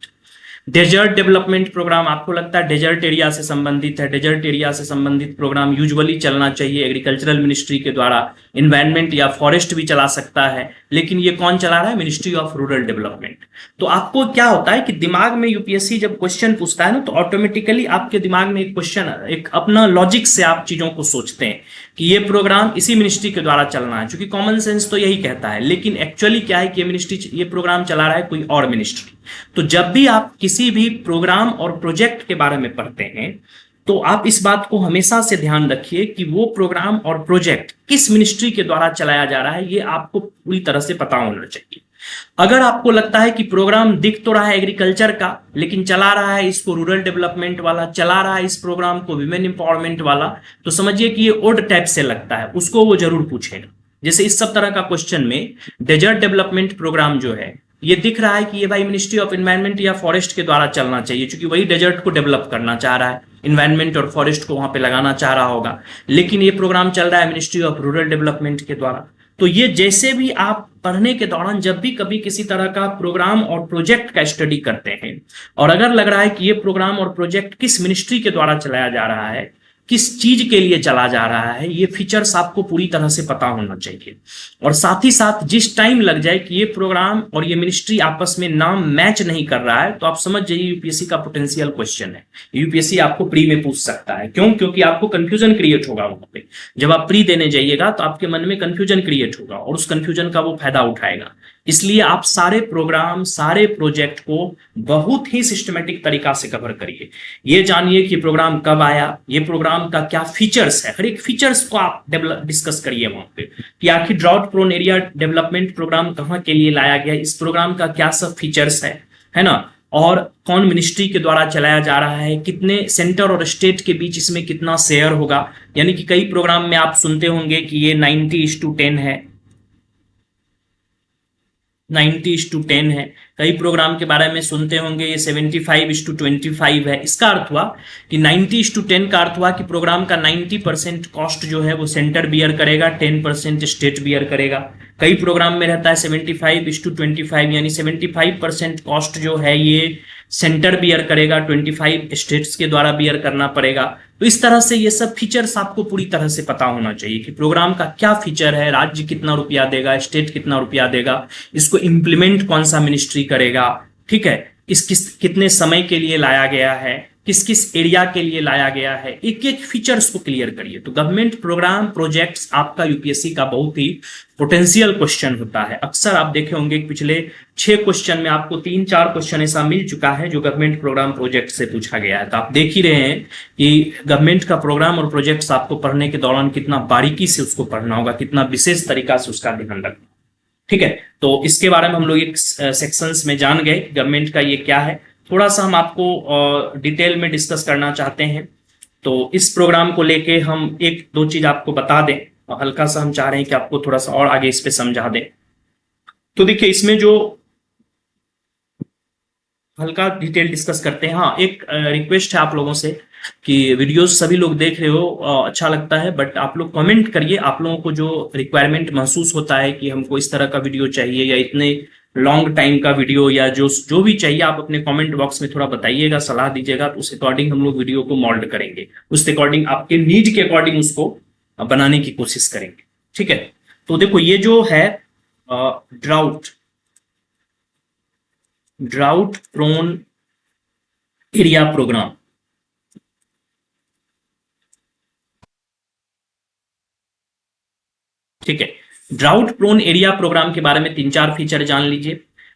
Desert development programme आपको लगता है डेजर्ट एरिया से संबंधित है। डेजर्ट एरिया से संबंधित प्रोग्राम यूजुअली चलना चाहिए एग्रीकल्चरल मिनिस्ट्री के द्वारा, एनवायरनमेंट या फॉरेस्ट भी चला सकता है, लेकिन ये कौन चला रहा है? Ministry of rural development. तो आपको क्या होता है कि दिमाग में यूपीएससी जब क्वेश्चन पूछता है ना, तो ऑटोमेटिकली आपके दिमाग में एक क्वेश्चन, एक अपना लॉजिक से आप चीजों को सोचते हैं कि ये प्रोग्राम इसी मिनिस्ट्री के द्वारा चलना है, क्योंकि कॉमन सेंस तो यही कहता है। लेकिन एक्चुअली क्या है कि ये प्रोग्राम चला रहा है कोई और मिनिस्ट्री। तो जब भी आप किसी भी प्रोग्राम और प्रोजेक्ट के बारे में पढ़ते हैं, तो आप इस बात को हमेशा से ध्यान रखिए कि वो प्रोग्राम और प्रोजेक्ट किस मिनिस्ट्री के द्वारा चलाया जा रहा है, ये आपको पूरी तरह से पता होना चाहिए। अगर आपको लगता है कि प्रोग्राम दिख तो रहा है एग्रीकल्चर का, लेकिन चला रहा है इसको रूरल डेवलपमेंट वाला, चला रहा है इस प्रोग्राम को विमेन एम्पावरमेंट वाला, तो समझिए कि ये ओड टाइप से लगता है, उसको वो जरूर पूछेगा। जैसे इस सब तरह का क्वेश्चन में डेजर्ट डेवलपमेंट प्रोग्राम जो है, ये दिख रहा है कि ये भाई मिनिस्ट्री ऑफ एनवायरनमेंट या फॉरेस्ट के द्वारा चलना चाहिए, क्योंकि वही डेजर्ट को डेवलप करना चाह रहा है, एनवायरनमेंट और फॉरेस्ट को वहां पे लगाना चाह रहा होगा। लेकिन ये प्रोग्राम चल रहा है मिनिस्ट्री ऑफ रूरल डेवलपमेंट के द्वारा। तो ये जैसे भी आप पढ़ने के दौरान जब भी कभी किसी तरह का प्रोग्राम और प्रोजेक्ट का स्टडी करते हैं, और अगर लग रहा है कि ये प्रोग्राम और प्रोजेक्ट किस मिनिस्ट्री के द्वारा चलाया जा रहा है, किस चीज के लिए चला जा रहा है, ये फीचर्स आपको पूरी तरह से पता होना चाहिए। और साथ ही साथ जिस टाइम लग जाए कि ये प्रोग्राम और ये मिनिस्ट्री आपस में नाम मैच नहीं कर रहा है, तो आप समझ जाइए यूपीएससी का पोटेंशियल क्वेश्चन है। यूपीएससी आपको प्री में पूछ सकता है। क्यों? क्योंकि आपको कंफ्यूजन क्रिएट होगा वहां पे। जब आप प्री देने जाइएगा तो आपके मन में कंफ्यूजन क्रिएट होगा, और उस कंफ्यूजन का वो फायदा उठाएगा। इसलिए आप सारे प्रोग्राम, सारे प्रोजेक्ट को बहुत ही सिस्टमेटिक तरीका से कवर करिए। ये जानिए कि प्रोग्राम कब आया, ये प्रोग्राम का क्या फीचर्स है, हर एक फीचर्स को आप डिस्कस करिए वहां पे कि आखिर drought prone area development programme कहां के लिए लाया गया, इस प्रोग्राम का क्या सब फीचर्स है ना, और कौन मिनिस्ट्री के द्वारा चलाया जा रहा है, कितने सेंटर और स्टेट के बीच इसमें कितना शेयर होगा। यानी कि कई प्रोग्राम में आप सुनते होंगे कि ये 90:10 है, 90:10 है। कई प्रोग्राम के बारे में सुनते होंगे ये 75:25 है। इसका अर्थ हुआ कि 90:10 का अर्थ हुआ कि प्रोग्राम का 90% कॉस्ट जो है वो सेंटर बियर करेगा, 10% स्टेट बियर करेगा। कई प्रोग्राम में रहता है 75:25, यानी 75% कॉस्ट जो है ये सेंटर बियर करेगा, 25 स्टेट्स के द्वारा बियर करना पड़ेगा। तो इस तरह से ये सब फीचर्स आपको पूरी तरह से पता होना चाहिए कि प्रोग्राम का क्या फीचर है, राज्य कितना रुपया देगा, स्टेट कितना रुपया देगा, इसको इंप्लीमेंट कौन सा मिनिस्ट्री करेगा, ठीक है, कितने समय के लिए लाया गया है, किस किस एरिया के लिए लाया गया है, एक एक फीचर्स को क्लियर करिए। तो गवर्नमेंट प्रोग्राम प्रोजेक्ट्स आपका यूपीएससी का बहुत ही पोटेंशियल क्वेश्चन होता है। अक्सर आप देखे होंगे पिछले 6 क्वेश्चन में आपको 3-4 क्वेश्चन ऐसा मिल चुका है जो गवर्नमेंट प्रोग्राम प्रोजेक्ट से पूछा गया है। तो आप देख ही रहे हैं कि गवर्नमेंट का प्रोग्राम और प्रोजेक्ट्स आपको पढ़ने के दौरान कितना बारीकी से उसको पढ़ना होगा, कितना विशेष तरीका से उसका ध्यान रखना। ठीक है, तो इसके बारे में हम लोग एक सेक्शंस में जान गए गवर्नमेंट का ये क्या है। थोड़ा सा हम आपको डिटेल में डिस्कस करना चाहते हैं। तो इस प्रोग्राम को लेके हम एक दो चीज आपको बता दें और हल्का सा हम चाह रहे हैं कि आपको थोड़ा सा और आगे इस पे समझा दें। तो देखिए इसमें जो हल्का डिटेल डिस्कस करते हैं। हाँ, एक रिक्वेस्ट है आप लोगों से कि वीडियोस सभी लोग देख रहे हो, अच्छा लगता है, बट आप लोग कमेंट करिए आप लोगों को जो रिक्वायरमेंट महसूस होता है कि हमको इस तरह का वीडियो चाहिए या इतने लॉन्ग टाइम का वीडियो या जो जो भी चाहिए आप अपने कमेंट बॉक्स में थोड़ा बताइएगा, सलाह दीजिएगा, तो उस अकॉर्डिंग हम लोग वीडियो को मोल्ड करेंगे, उस अकॉर्डिंग आपके नीड के अकॉर्डिंग उसको बनाने की कोशिश करेंगे। ठीक है, तो देखो ये जो है drought drought prone area programme, ठीक है। ड्राउट प्रोन एरिया प्रोग्राम के बारे में तीन चार फीचर जान लीजिए।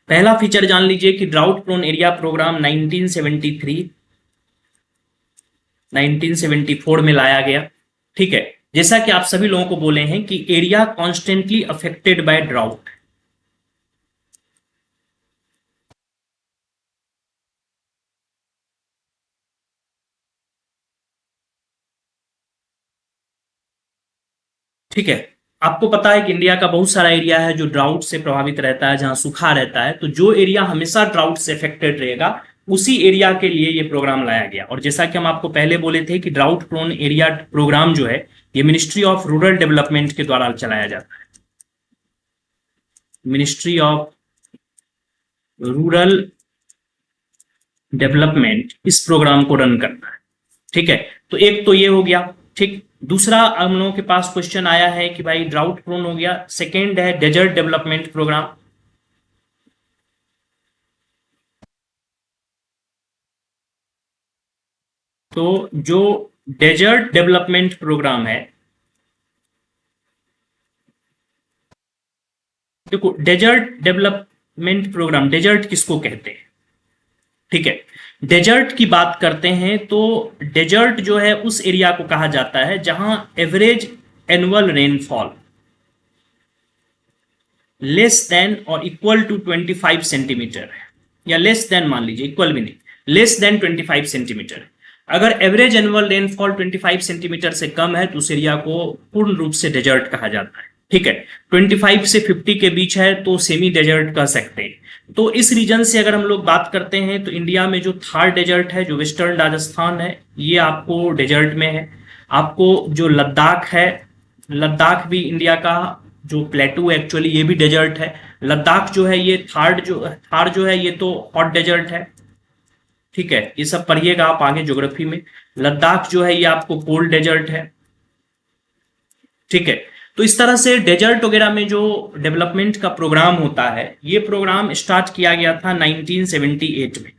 पहला फीचर जान लीजिए कि ड्राउट प्रोन एरिया प्रोग्राम 1973-1974 में लाया गया। ठीक है, जैसा कि आप सभी लोगों को बोले हैं कि area constantly affected by drought, ठीक है। आपको पता है कि इंडिया का बहुत सारा एरिया है जो ड्राउट से प्रभावित रहता है, जहां सूखा रहता है, तो जो एरिया हमेशा ड्राउट से अफेक्टेड रहेगा उसी एरिया के लिए ये प्रोग्राम लाया गया। और जैसा कि हम आपको पहले बोले थे कि ड्राउट प्रोन एरिया प्रोग्राम जो है ये मिनिस्ट्री ऑफ रूरल डेवलपमेंट के द्वारा चलाया जाता है। मिनिस्ट्री ऑफ रूरल डेवलपमेंट इस प्रोग्राम को रन करता है। ठीक है, तो एक तो ये हो गया। ठीक, दूसरा हम लोगों के पास क्वेश्चन आया है कि भाई ड्राउट प्रोन हो गया, सेकेंड है डेजर्ट डेवलपमेंट प्रोग्राम। तो जो डेजर्ट डेवलपमेंट प्रोग्राम है, देखो डेजर्ट डेवलपमेंट प्रोग्राम, डेजर्ट किसको कहते हैं? ठीक है, डेजर्ट की बात करते हैं तो डेजर्ट जो है उस एरिया को कहा जाता है जहां average annual rainfall less than और इक्वल टू 25 सेंटीमीटर है, या लेस देन, मान लीजिए इक्वल भी नहीं, लेस देन 25 सेंटीमीटर है। अगर एवरेज एनुअल रेनफॉल 25 सेंटीमीटर से कम है तो उस एरिया को पूर्ण रूप से डेजर्ट कहा जाता है। ठीक है, 25 से 50 के बीच है तो सेमी डेजर्ट कह सकते हैं। तो इस रीजन से अगर हम लोग बात करते हैं तो इंडिया में जो थार डेजर्ट है, जो वेस्टर्न राजस्थान है, ये आपको डेजर्ट में है। आपको जो लद्दाख है, लद्दाख भी इंडिया का जो प्लेटू एक्चुअली ये भी डेजर्ट है। लद्दाख जो है ये थार जो है ये तो हॉट डेजर्ट है। ठीक है, ये सब पढ़िएगा आप आगे ज्योग्राफी में। लद्दाख जो है ये आपको कोल्ड डेजर्ट है। ठीक है, तो इस तरह से डेजर्ट वगैरह में जो डेवलपमेंट का प्रोग्राम होता है, ये प्रोग्राम स्टार्ट किया गया था 1978 में।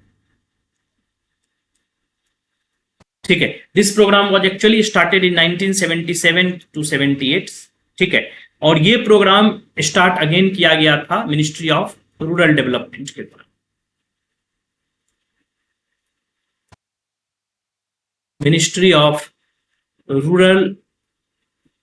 ठीक है, this programme was actually started in 1977 to 78। ठीक है, और ये प्रोग्राम स्टार्ट अगेन किया गया था मिनिस्ट्री ऑफ रूरल डेवलपमेंट के द्वारा। Ministry of rural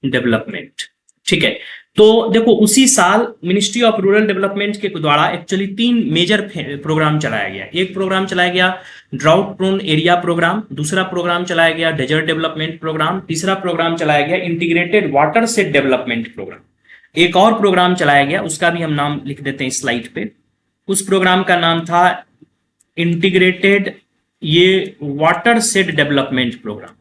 development. ठीक है, तो देखो उसी साल मिनिस्ट्री ऑफ रूरल डेवलपमेंट के द्वारा एक्चुअली तीन मेजर प्रोग्राम चलाया गया। एक प्रोग्राम चलाया गया ड्राउट प्रोन एरिया प्रोग्राम, दूसरा प्रोग्राम चलाया गया डेजर्ट डेवलपमेंट प्रोग्राम, तीसरा प्रोग्राम चलाया गया integrated watershed development programme. एक और प्रोग्राम चलाया गया, उसका भी हम नाम लिख देते हैं स्लाइड पे। उस प्रोग्राम का नाम था इंटीग्रेटेड ये वाटर सेट डेवलपमेंट प्रोग्राम।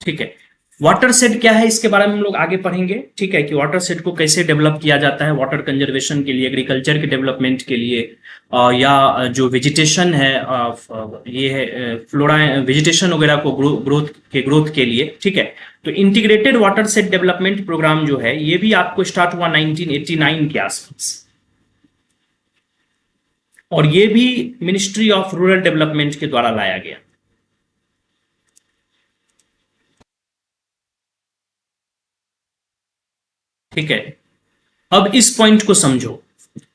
ठीक है, वाटर सेट क्या है इसके बारे में हम लोग आगे पढ़ेंगे। ठीक है, कि वाटर सेट को कैसे डेवलप किया जाता है वाटर कंजर्वेशन के लिए, एग्रीकल्चर के डेवलपमेंट के लिए, या जो वेजिटेशन है, ये है फ्लोरा वेजिटेशन वगैरह को ग्रोथ के लिए। ठीक है, तो integrated watershed development programme जो है ये भी आपको स्टार्ट हुआ 1989 के आसपास, और ये भी मिनिस्ट्री ऑफ रूरल डेवलपमेंट के द्वारा लाया गया। ठीक है, अब इस पॉइंट को समझो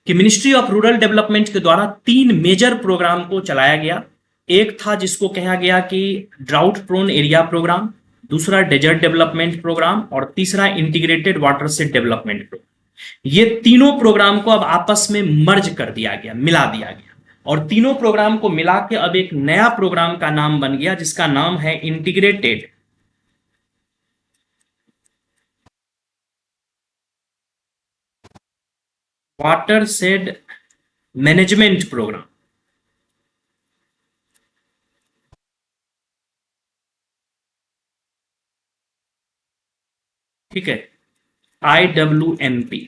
कि मिनिस्ट्री ऑफ रूरल डेवलपमेंट के द्वारा तीन मेजर प्रोग्राम को चलाया गया। एक था जिसको कहा गया कि ड्राउट प्रोन एरिया प्रोग्राम, दूसरा डेजर्ट डेवलपमेंट प्रोग्राम और तीसरा इंटीग्रेटेड वाटरशेड डेवलपमेंट प्रोग्राम। ये तीनों प्रोग्राम को अब आपस में मर्ज कर दिया गया, मिला दिया गया, और तीनों प्रोग्राम को मिला के अब एक नया प्रोग्राम का नाम बन गया जिसका नाम है इंटीग्रेटेड वाटरशेड मैनेजमेंट प्रोग्राम। ठीक है, IWMP,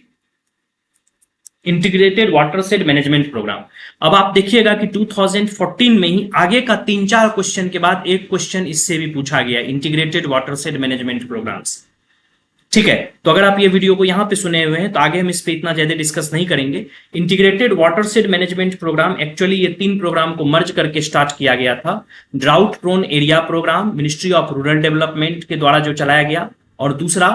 integrated watershed management programme. अब आप देखिएगा कि 2014 में ही आगे का 3-4 क्वेश्चन के बाद एक क्वेश्चन इससे भी पूछा गया, इंटीग्रेटेड वाटरशेड मैनेजमेंट प्रोग्राम्स। ठीक है, तो अगर आप ये वीडियो को यहां पे सुने हुए हैं तो आगे हम इस पे इतना ज्यादा डिस्कस नहीं करेंगे। Integrated watershed management programme, actually ये 3 प्रोग्राम को मर्ज करके स्टार्ट किया गया था। Drought prone area programme ministry of rural development के द्वारा जो चलाया गया, और दूसरा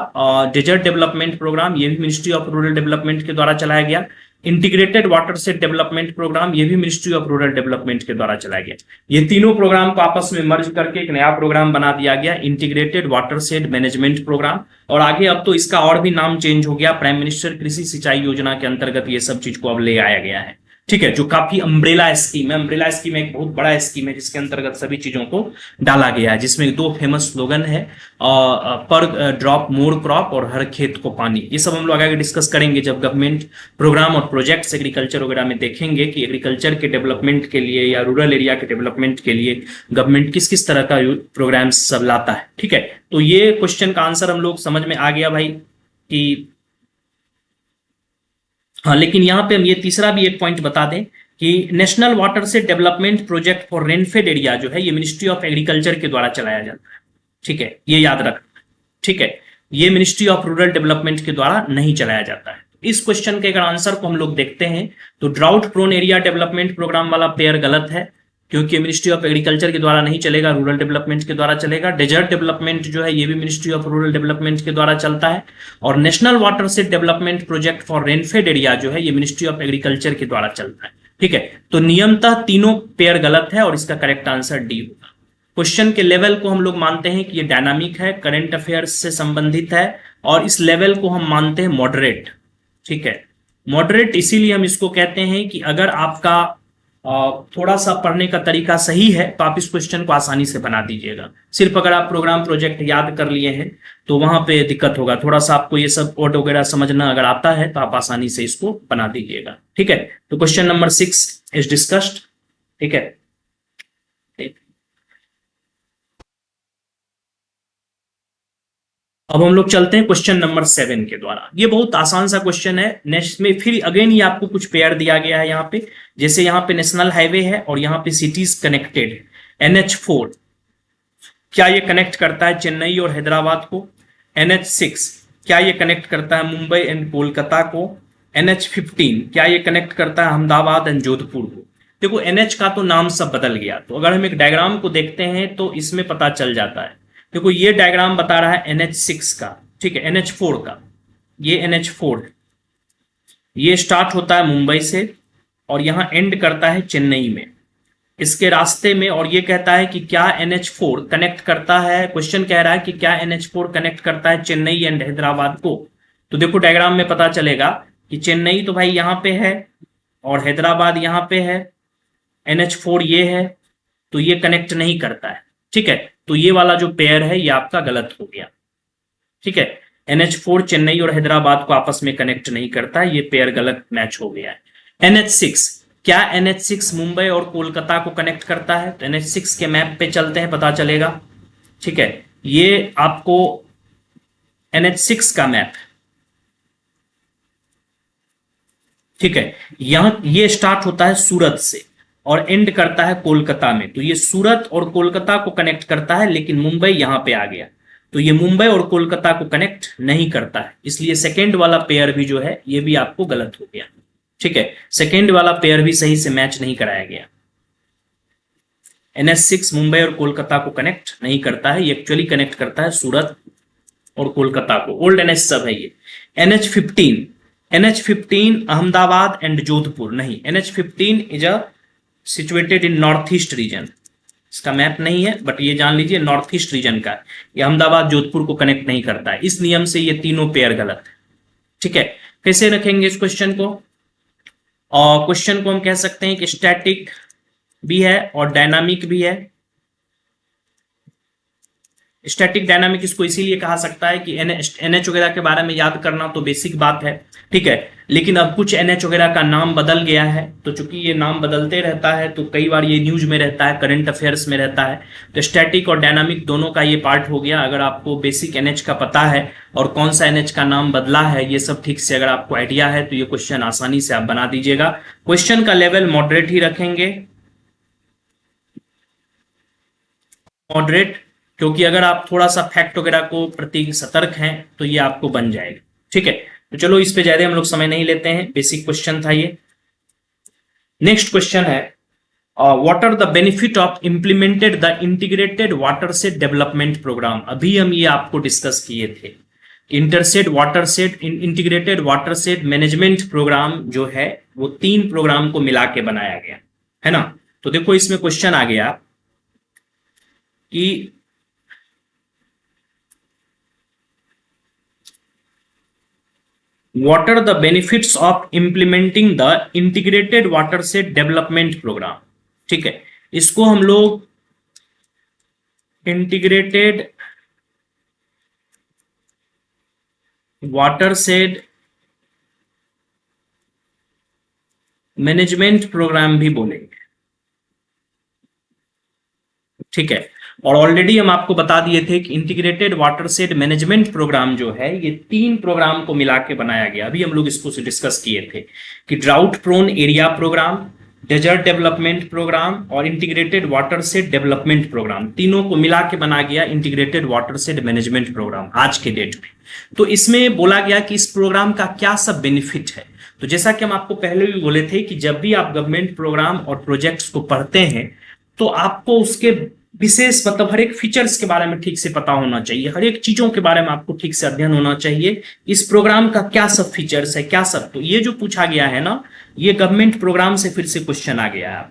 डेजर्ट डेवलपमेंट प्रोग्राम, ये भी मिनिस्ट्री ऑफ रूरल डेवलपमेंट के द्वारा चलाया गया। इंटीग्रेटेड वाटरशेड डेवलपमेंट प्रोग्राम, ये भी मिनिस्ट्री ऑफ रूरल डेवलपमेंट के द्वारा चलाया गया। ये तीनों प्रोग्राम को आपस में मर्ज करके एक नया प्रोग्राम बना दिया गया, इंटीग्रेटेड वाटरशेड मैनेजमेंट प्रोग्राम। और आगे अब तो इसका और भी नाम चेंज हो गया, प्राइम मिनिस्टर कृषि सिंचाई योजना के अंतर्गत ये सब चीज को अब ले आया गया है। ठीक है, जो काफी अम्ब्रेला स्कीम है। अम्ब्रेला स्कीम एक बहुत बड़ा स्कीम है जिसके अंतर्गत सभी चीजों को डाला गया है, जिसमें 2 फेमस स्लोगन है, पर ड्रॉप मोर क्रॉप और हर खेत को पानी। ये सब हम लोग आगे डिस्कस करेंगे जब गवर्नमेंट प्रोग्राम और प्रोजेक्ट्स एग्रीकल्चर वगैरह में देखेंगे कि एग्रीकल्चर के डेवलपमेंट के लिए या रूरल एरिया के डेवलपमेंट के लिए गवर्नमेंट किस किस तरह का प्रोग्राम सब लाता है। ठीक है, तो ये क्वेश्चन का आंसर हम लोग समझ में आ गया भाई कि हाँ, लेकिन यहां पे हम ये तीसरा भी एक पॉइंट बता दें कि नेशनल वाटर से development project for rainfed area जो है ये मिनिस्ट्री ऑफ एग्रीकल्चर के द्वारा चलाया जाता है। ठीक है, ये याद रखना। ठीक है, ये मिनिस्ट्री ऑफ रूरल डेवलपमेंट के द्वारा नहीं चलाया जाता है। इस क्वेश्चन के अगर आंसर को हम लोग देखते हैं तो drought prone area development programme वाला पेयर गलत है, क्योंकि मिनिस्ट्री ऑफ एग्रीकल्चर के द्वारा नहीं चलेगा, रूरल डेवलपमेंट के द्वारा चलेगा। डेजर्ट डेवलपमेंट जो है ये भी मिनिस्ट्री ऑफ रूरल डेवलपमेंट के द्वारा चलता है, और national water set development project for rainfed area जो है ये मिनिस्ट्री ऑफ एग्रीकल्चर के द्वारा चलता है। ठीक है, तो नियमतः तीनों पेयर गलत है और इसका करेक्ट आंसर डी होगा। क्वेश्चन के लेवल को हम लोग मानते हैं कि ये डायनामिक है, करंट अफेयर्स से संबंधित है, और इस लेवल को हम मानते हैं मॉडरेट। ठीक है, मॉडरेट इसीलिए हम इसको कहते हैं कि अगर आपका थोड़ा सा पढ़ने का तरीका सही है तो आप इस क्वेश्चन को आसानी से बना दीजिएगा। सिर्फ अगर आप प्रोग्राम प्रोजेक्ट याद कर लिए हैं तो वहां पे दिक्कत होगा। थोड़ा सा आपको ये सब कोड वगैरह समझना अगर आता है तो आप आसानी से इसको बना दीजिएगा। ठीक है, तो क्वेश्चन नंबर 6 इज डिस्कस्ड। ठीक है, अब हम लोग चलते हैं क्वेश्चन नंबर 7 के द्वारा। ये बहुत आसान सा क्वेश्चन है। नेक्स्ट में फिर अगेन ये आपको कुछ पेयर दिया गया है यहाँ पे, जैसे यहाँ पे नेशनल हाईवे है और यहाँ पे सिटीज कनेक्टेड है। NH4 क्या ये कनेक्ट करता है चेन्नई और हैदराबाद को? NH6 क्या ये कनेक्ट करता है मुंबई एंड कोलकाता को? NH15 क्या ये कनेक्ट करता है अहमदाबाद एंड जोधपुर को? देखो NH का तो नाम सब बदल गया, तो अगर हम एक डायग्राम को देखते हैं तो इसमें पता चल जाता है। देखो ये डायग्राम बता रहा है NH6 का, ठीक है, NH4 का। ये NH4 ये स्टार्ट होता है मुंबई से और यहां एंड करता है चेन्नई में, इसके रास्ते में। और ये कहता है कि क्या NH4 कनेक्ट करता है, क्वेश्चन कह रहा है कि क्या NH4 कनेक्ट करता है चेन्नई एंड हैदराबाद को? तो देखो डायग्राम में पता चलेगा कि चेन्नई तो भाई यहां पे है और हैदराबाद यहां पे है, NH4 ये है, तो ये कनेक्ट नहीं करता है। ठीक है, तो ये वाला जो पेयर है ये आपका गलत हो गया। ठीक है, NH4 चेन्नई और हैदराबाद को आपस में कनेक्ट नहीं करता है, ये पेयर गलत मैच हो गया है। NH6 क्या NH6 मुंबई और कोलकाता को कनेक्ट करता है? तो NH6 के मैप पे चलते हैं, पता चलेगा। ठीक है, ये आपको NH6 का मैप, ठीक है, यहां ये स्टार्ट होता है सूरत से और एंड करता है कोलकाता में, तो ये सूरत और कोलकाता को कनेक्ट करता है, लेकिन मुंबई यहां पे आ गया, तो ये मुंबई और कोलकाता को कनेक्ट नहीं करता है, इसलिए सेकेंड वाला पेयर भी जो है ये भी आपको गलत हो गया। ठीक है, सेकेंड वाला पेयर भी सही से मैच नहीं कराया गया। NH6 मुंबई और कोलकाता को कनेक्ट नहीं करता है, ये एक्चुअली कनेक्ट करता है सूरत और कोलकाता को। ओल्ड NH सब है ये। NH15 अहमदाबाद एंड जोधपुर नहीं, NH15 is a situated in northeast region, इसका मैप नहीं है, बट ये जान लीजिए नॉर्थ ईस्ट रीजन का है। ये अहमदाबाद जोधपुर को कनेक्ट नहीं करता है, इस नियम से ये तीनों पेयर गलत है। ठीक है, कैसे रखेंगे इस क्वेश्चन को? और क्वेश्चन को हम कह सकते हैं कि स्टैटिक भी है और डायनामिक भी है। स्टैटिक डायनामिक इसको इसीलिए कहा सकता है कि एनएच वगैरह के बारे में याद करना तो बेसिक बात है, ठीक है, लेकिन अब कुछ एनएच वगैरह का नाम बदल गया है, तो चूंकि ये नाम बदलते रहता है तो कई बार ये न्यूज में रहता है, करंट अफेयर्स में रहता है, तो स्टैटिक और डायनामिक दोनों का ये पार्ट हो गया। अगर आपको बेसिक एनएच का पता है और कौन सा एनएच का नाम बदला है, ये सब ठीक से अगर आपको आइडिया है, तो ये क्वेश्चन आसानी से आप बना दीजिएगा। क्वेश्चन का लेवल मॉडरेट ही रखेंगे, मॉडरेट, क्योंकि अगर आप थोड़ा सा फैक्ट वगैरह को प्रति सतर्क हैं तो ये आपको बन जाएगा। ठीक है, तो चलो इस पे ज्यादा हम लोग समय नहीं लेते हैं, बेसिक क्वेश्चन था ये। नेक्स्ट क्वेश्चन है, what are the benefit of implemented the integrated watershed development programme. अभी हम ये आपको डिस्कस किए थे, इंटरसेट watershed integrated watershed management programme जो है वो 3 प्रोग्राम को मिला के बनाया गया है ना। तो देखो इसमें क्वेश्चन आ गया कि what are the benefits of implementing the integrated water set development program। ठीक है, इसको हम लोग integrated watershed management programme भी बोलेंगे। ठीक है, और ऑलरेडी हम आपको बता दिए थे कि integrated watershed management programme जो है ये 3 प्रोग्राम को मिला के बनाया गया। अभी हम लोग इसको डिस्कस किए थे कि drought prone area program, desert development program और integrated watershed development program, तीनों को मिला के बना गया integrated watershed management program आज के डेट में। तो इसमें बोला गया कि इस प्रोग्राम का क्या सब बेनिफिट है। तो जैसा कि हम आपको पहले भी बोले थे कि जब भी आप गवर्नमेंट प्रोग्राम और प्रोजेक्ट्स को पढ़ते हैं तो आपको उसके विशेष मतलब हर एक फीचर्स के बारे में ठीक से पता होना चाहिए, हर एक चीजों के बारे में आपको ठीक से अध्ययन होना चाहिए। इस प्रोग्राम का क्या सब फीचर्स है, क्या सब, तो ये जो पूछा गया है ना, ये गवर्नमेंट प्रोग्राम से फिर से क्वेश्चन आ गया है।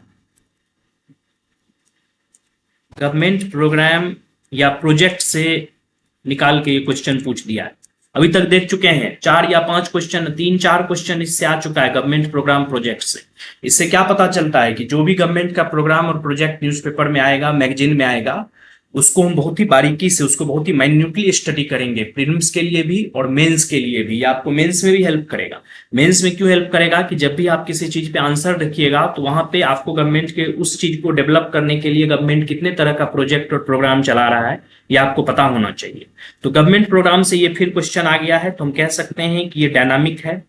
गवर्नमेंट प्रोग्राम या प्रोजेक्ट से निकाल के ये क्वेश्चन पूछ दिया है। अभी तक देख चुके हैं 4 या 5 क्वेश्चन, 3-4 क्वेश्चन इससे आ चुका है गवर्नमेंट प्रोग्राम प्रोजेक्ट से। इससे क्या पता चलता है कि जो भी गवर्नमेंट का प्रोग्राम और प्रोजेक्ट न्यूज़पेपर में आएगा, मैगजीन में आएगा, उसको हम बहुत ही बारीकी से, उसको बहुत ही माइन्यूटली स्टडी करेंगे, प्रीलिम्स के लिए भी और मेंस के लिए भी। आपको मेंस में भी हेल्प करेगा। मेंस में क्यों हेल्प करेगा कि जब भी आप किसी चीज पे आंसर रखिएगा तो वहां पे आपको गवर्नमेंट के उस चीज को डेवलप करने के लिए गवर्नमेंट कितने तरह का प्रोजेक्ट और प्रोग्राम चला रहा है ये आपको पता होना चाहिए। तो गवर्नमेंट प्रोग्राम से ये फिर क्वेश्चन आ गया है, तो हम कह सकते हैं कि ये डायनामिक है,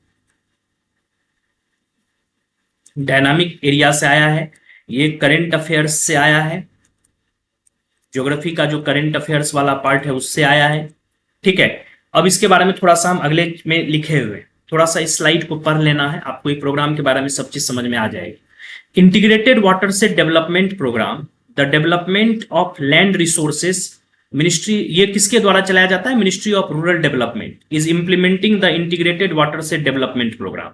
डायनामिक एरिया से आया है, ये करंट अफेयर्स से आया है, ज्योग्राफी का जो करंट अफेयर्स वाला पार्ट है उससे आया है। ठीक है, अब इसके बारे में थोड़ा सा हम अगले में लिखे हुए, थोड़ा सा इस स्लाइड को पढ़ लेना है, आपको ये प्रोग्राम के बारे में सब चीज समझ में आ जाएगी। Integrated watershed development programme, the development of land resources ministry, ये किसके द्वारा चलाया जाता है? Ministry of rural development is implementing the integrated watershed development programme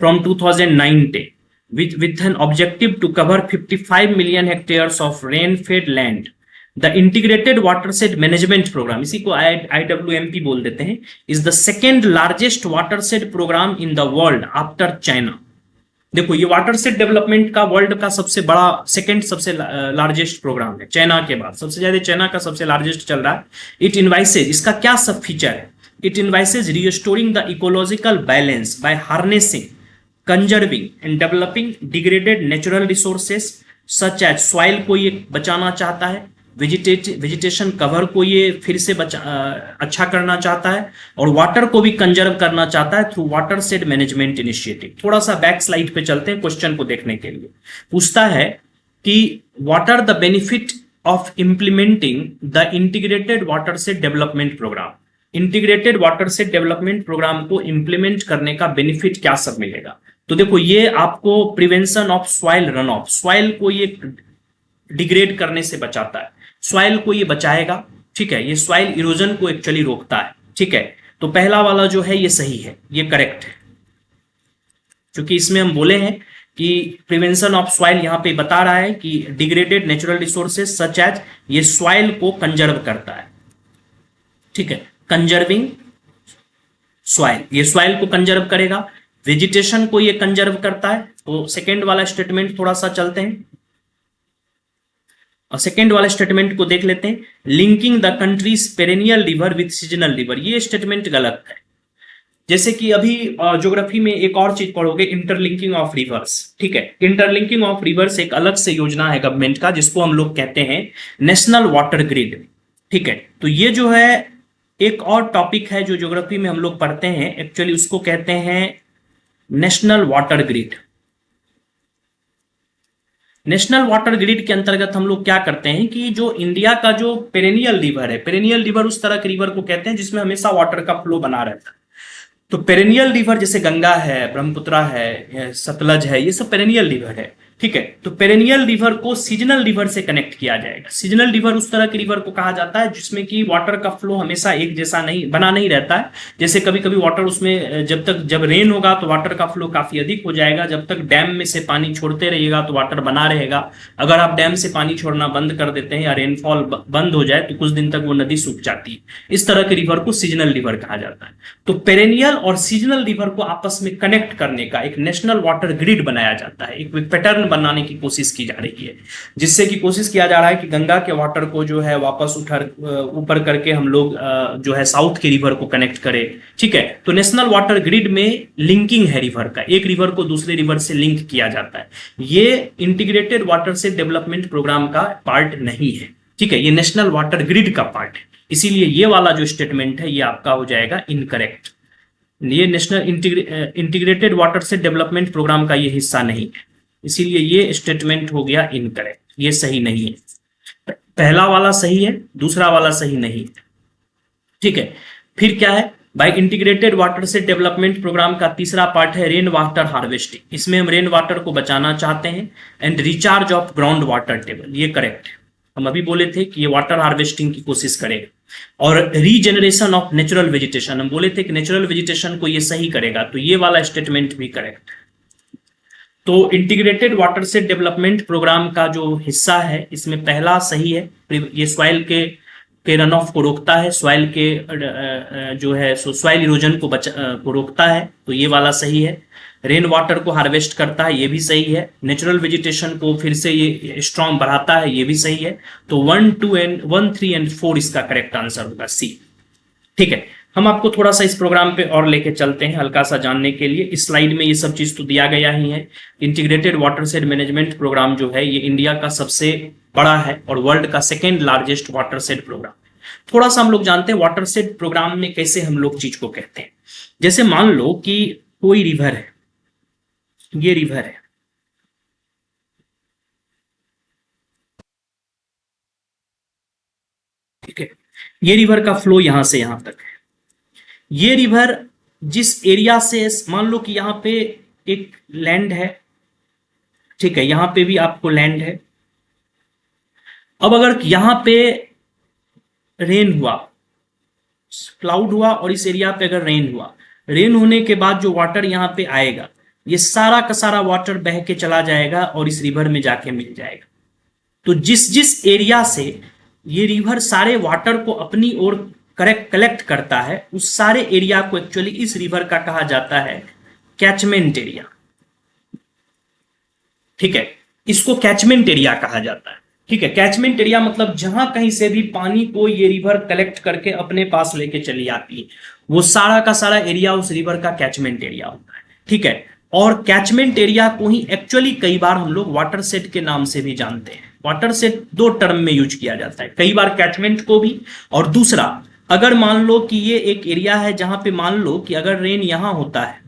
from 2009 with an objective to cover 55 million hectares of rain-fed land. The Integrated Watershed Management Program, इसी को IWMP बोल देते हैं, is the second largest watershed program in the world after China. देखो ये वाटरसेट डेवलपमेंट का वर्ल्ड का सबसे बड़ा, सेकंड सबसे लार्जेस्ट प्रोग्राम है चाइना के बाद, सबसे ज्यादा चाइना का सबसे लार्जेस्ट चल रहा है। इट इन्वाइसेज, इसका क्या सब फीचर है? It envisages restoring the ecological balance by harnessing, conserving and developing degraded natural resources such as soil को ये बचाना चाहता है, वेजिटेशन कवर को ये फिर से अच्छा करना चाहता है, और वाटर को भी कंजर्व करना चाहता है through water set management initiative. थोड़ा सा बैक स्लाइड पे चलते हैं क्वेश्चन को देखने के लिए। पूछता है कि what are the benefit of implementing the integrated watershed development programme. Integrated watershed development programme को इंप्लीमेंट करने का बेनिफिट क्या सब मिलेगा? तो देखो ये आपको prevention of soil run of, soil को ये डिग्रेड करने से बचाता है, सॉइल को ये बचाएगा। ठीक है, ये सॉइल इरोजन को एक्चुअली रोकता है। ठीक है, तो पहला वाला जो है ये सही है, ये करेक्ट है, क्योंकि इसमें हम बोले हैं कि प्रिवेंशन ऑफ सॉइल यहां पे बता रहा है कि degraded natural resources such as, ये सॉइल को कंजर्व करता है, ठीक है, कंजर्विंग सॉइल, ये सॉइल को कंजर्व करेगा, वेजिटेशन को ये कंजर्व करता है। तो सेकेंड वाला स्टेटमेंट थोड़ा सा चलते हैं और सेकेंड वाले स्टेटमेंट को देख लेते हैं, linking the countries perennial river with seasonal river, ये स्टेटमेंट गलत है। जैसे कि अभी ज्योग्राफी में एक और चीज पढ़ोगे, इंटरलिंकिंग ऑफ रिवर्स, ठीक है, इंटरलिंकिंग ऑफ रिवर्स एक अलग से योजना है गवर्नमेंट का, जिसको हम लोग कहते हैं नेशनल वाटर ग्रिड, ठीक है। तो ये जो है एक और टॉपिक है जो ज्योग्राफी में हम लोग पढ़ते हैं, एक्चुअली उसको कहते हैं national water grid. National water grid के अंतर्गत हम लोग क्या करते हैं कि जो इंडिया का जो पेरेनियल रिवर है, पेरेनियल रिवर उस तरह के रिवर को कहते हैं जिसमें हमेशा वाटर का फ्लो बना रहता है। तो पेरेनियल रिवर जैसे गंगा है, ब्रह्मपुत्रा है, सतलज है, ये सब पेरेनियल रिवर है, ठीक है। तो पेरेनियल रिवर को सीजनल रिवर से कनेक्ट किया जाएगा। सीजनल रिवर उस तरह के रिवर को कहा जाता है जिसमें कि वाटर का फ्लो हमेशा एक जैसा नहीं बना नहीं रहता है। जैसे कभी कभी वाटर उसमें जब रेन होगा तो वाटर का फ्लो काफी अधिक हो जाएगा, जब तक डैम में से पानी छोड़ते रहिएगा तो वाटर बना रहेगा। अगर आप डैम से पानी छोड़ना बंद कर देते हैं या रेनफॉल बंद हो जाए तो कुछ दिन तक वो नदी सूख जाती है। इस तरह के रिवर को सीजनल रिवर कहा जाता है। तो पेरेनियल और सीजनल रिवर को आपस में कनेक्ट करने का एक नेशनल वाटर ग्रिड बनाया जाता है, एक पैटर्न बनाने की कोशिश की जा रही है, जिससे कि कोशिश किया जा रहा है कि गंगा के वाटर को जो है वापस ऊपर करके हम लोग जो है साउथ के रिवर को कनेक्ट करें, ठीक है। तो नेशनल वाटर ग्रिड में लिंकिंग है रिवर का, एक रिवर को दूसरे रिवर से लिंक किया जाता है। ये इंटीग्रेटेड वाटर से डेवलपमेंट प्रोग्राम का पार्ट नहीं है, ठीक है, ये नेशनल वाटर ग्रिड का पार्ट है। इसीलिए ये वाला जो स्टेटमेंट है ये आपका हो जाएगा इनकरेक्ट। ये नेशनल इंटीग्रेटेड वाटर से डेवलपमेंट प्रोग्राम का ये हिस्सा नहीं है, इसीलिए ये स्टेटमेंट हो गया इनकरेक्ट, ये सही नहीं है। पहला वाला सही है, दूसरा वाला सही नहीं है, ठीक है। फिर क्या है, बाय इंटीग्रेटेड वाटर से डेवलपमेंट प्रोग्राम का तीसरा पार्ट है रेन वाटर हार्वेस्टिंग। इसमें हम रेन वाटर को बचाना चाहते हैं and recharge of ground water table, ये करेक्ट है। हम अभी बोले थे कि ये वाटर हार्वेस्टिंग की कोशिश करेगा। और रीजेनरेशन ऑफ नेचुरल वेजिटेशन, हम बोले थे कि नेचुरल वेजिटेशन को ये सही करेगा, तो ये वाला स्टेटमेंट भी करेक्ट है। तो इंटीग्रेटेड वाटर से डेवलपमेंट प्रोग्राम का जो हिस्सा है इसमें पहला सही है, ये सॉइल के रन ऑफ को रोकता है, सॉइल के जो है सॉइल इरोजन को रोकता है, तो ये वाला सही है। रेन वाटर को हार्वेस्ट करता है, ये भी सही है। नेचुरल वेजिटेशन को फिर से ये स्ट्रॉन्ग बढ़ाता है, ये भी सही है। तो 1, 2 एंड 1, 3 एंड 4 इसका करेक्ट आंसर होगा सी, ठीक है। हम आपको थोड़ा सा इस प्रोग्राम पे और लेके चलते हैं हल्का सा जानने के लिए। इस स्लाइड में ये सब चीज तो दिया गया ही है। इंटीग्रेटेड वाटरशेड मैनेजमेंट प्रोग्राम जो है ये इंडिया का सबसे बड़ा है और वर्ल्ड का सेकेंड लार्जेस्ट वाटरशेड प्रोग्राम। थोड़ा सा हम लोग जानते हैं वाटरशेड प्रोग्राम में कैसे हम लोग चीज को कहते हैं। जैसे मान लो कि कोई रिवर है, ये रिवर है, ठीक है, ये रिवर का फ्लो यहां से यहां तक है। ये रिवर जिस एरिया से, मान लो कि यहां पे एक लैंड है, ठीक है, यहां पे भी आपको लैंड है। अब अगर यहां पे रेन हुआ, क्लाउड हुआ और इस एरिया पे अगर रेन हुआ, रेन होने के बाद जो वाटर यहां पे आएगा ये सारा का सारा वाटर बह के चला जाएगा और इस रिवर में जाके मिल जाएगा। तो जिस जिस एरिया से ये रिवर सारे वाटर को अपनी ओर कलेक्ट करता है, उस सारे एरिया को एक्चुअली इस रिवर का कहा जाता है कैचमेंट एरिया, ठीक है, इसको कैचमेंट एरिया कहा जाता है, ठीक है। कैचमेंट एरिया मतलब जहां कहीं से भी पानी को ये रिवर कलेक्ट करके अपने पास लेके चली आती है, वो सारा का सारा एरिया उस रिवर का कैचमेंट एरिया होता है, ठीक है। और कैचमेंट एरिया को ही एक्चुअली कई बार हम लोग वाटरशेड के नाम से भी जानते हैं। वाटरशेड दो टर्म में यूज किया जाता है, कई बार कैचमेंट को भी, और दूसरा अगर मान लो कि ये एक एरिया है जहां पे मान लो कि अगर रेन यहां होता है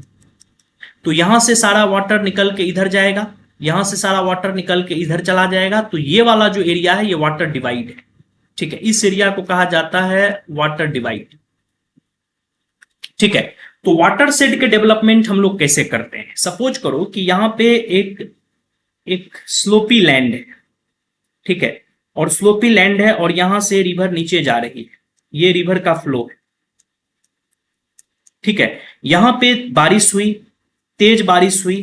तो यहां से सारा वाटर निकल के इधर जाएगा, यहां से सारा वाटर निकल के इधर चला जाएगा, तो ये वाला जो एरिया है ये वाटर डिवाइड है, ठीक है। इस एरिया को कहा जाता है वाटर डिवाइड, ठीक है। तो वाटरशेड के डेवलपमेंट हम लोग कैसे करते हैं, सपोज करो कि यहां पे एक स्लोपी लैंड है, ठीक है, और स्लोपी लैंड है और यहां से रिवर नीचे जा रही है, ये रिवर का फ्लो है, ठीक है। यहां पे बारिश हुई, तेज बारिश हुई,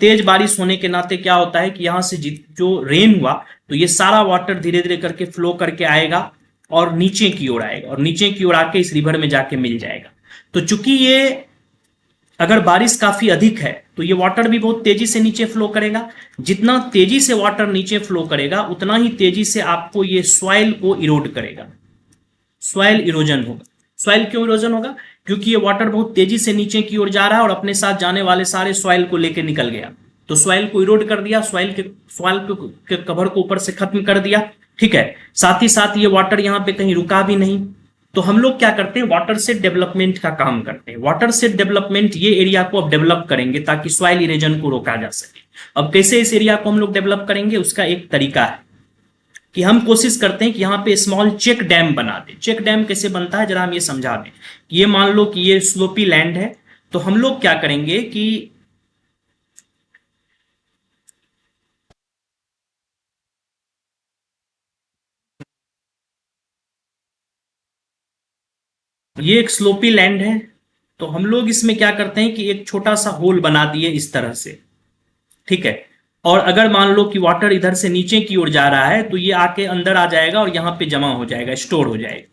तेज बारिश होने के नाते क्या होता है कि यहां से जो रेन हुआ तो ये सारा वाटर धीरे धीरे करके फ्लो करके आएगा और नीचे की ओर आएगा और नीचे की ओर आके इस रिवर में जाके मिल जाएगा। तो चूंकि ये अगर बारिश काफी अधिक है तो ये वाटर भी बहुत तेजी से नीचे फ्लो करेगा। जितना तेजी से वाटर नीचे फ्लो करेगा उतना ही तेजी से आपको ये सॉइल को इरोड करेगा, सॉइल इरोजन होगा। सॉइल क्यों इरोजन होगा? क्योंकि ये वाटर बहुत तेजी से नीचे की ओर जा रहा है और अपने साथ जाने वाले सारे सॉइल को लेकर निकल गया, तो सॉइल को इरोड कर दिया, सॉइल के कवर को ऊपर से खत्म कर दिया। ठीक है, साथ ही साथ ये वाटर यहां पे कहीं रुका भी नहीं। तो हम लोग क्या करते हैं, वाटर सेट डेवलपमेंट का काम करते हैं। वाटर सेट डेवलपमेंट, ये एरिया को अब डेवलप करेंगे ताकि सॉइल इरोजन को रोका जा सके। अब कैसे इस एरिया को हम लोग डेवलप करेंगे, उसका एक तरीका है कि हम कोशिश करते हैं कि यहाँ पे स्मॉल चेक डैम बना दें। चेक डैम कैसे बनता है जरा हम ये समझा दें। ये मान लो कि ये स्लोपी लैंड है, तो हम लोग क्या करेंगे कि ये एक स्लोपी लैंड है, तो हम लोग इसमें क्या करते हैं कि एक छोटा सा होल बना दिए इस तरह से। ठीक है, और अगर मान लो कि वाटर इधर से नीचे की ओर जा रहा है तो ये आके अंदर आ जाएगा और यहां पे जमा हो जाएगा, स्टोर हो जाएगा।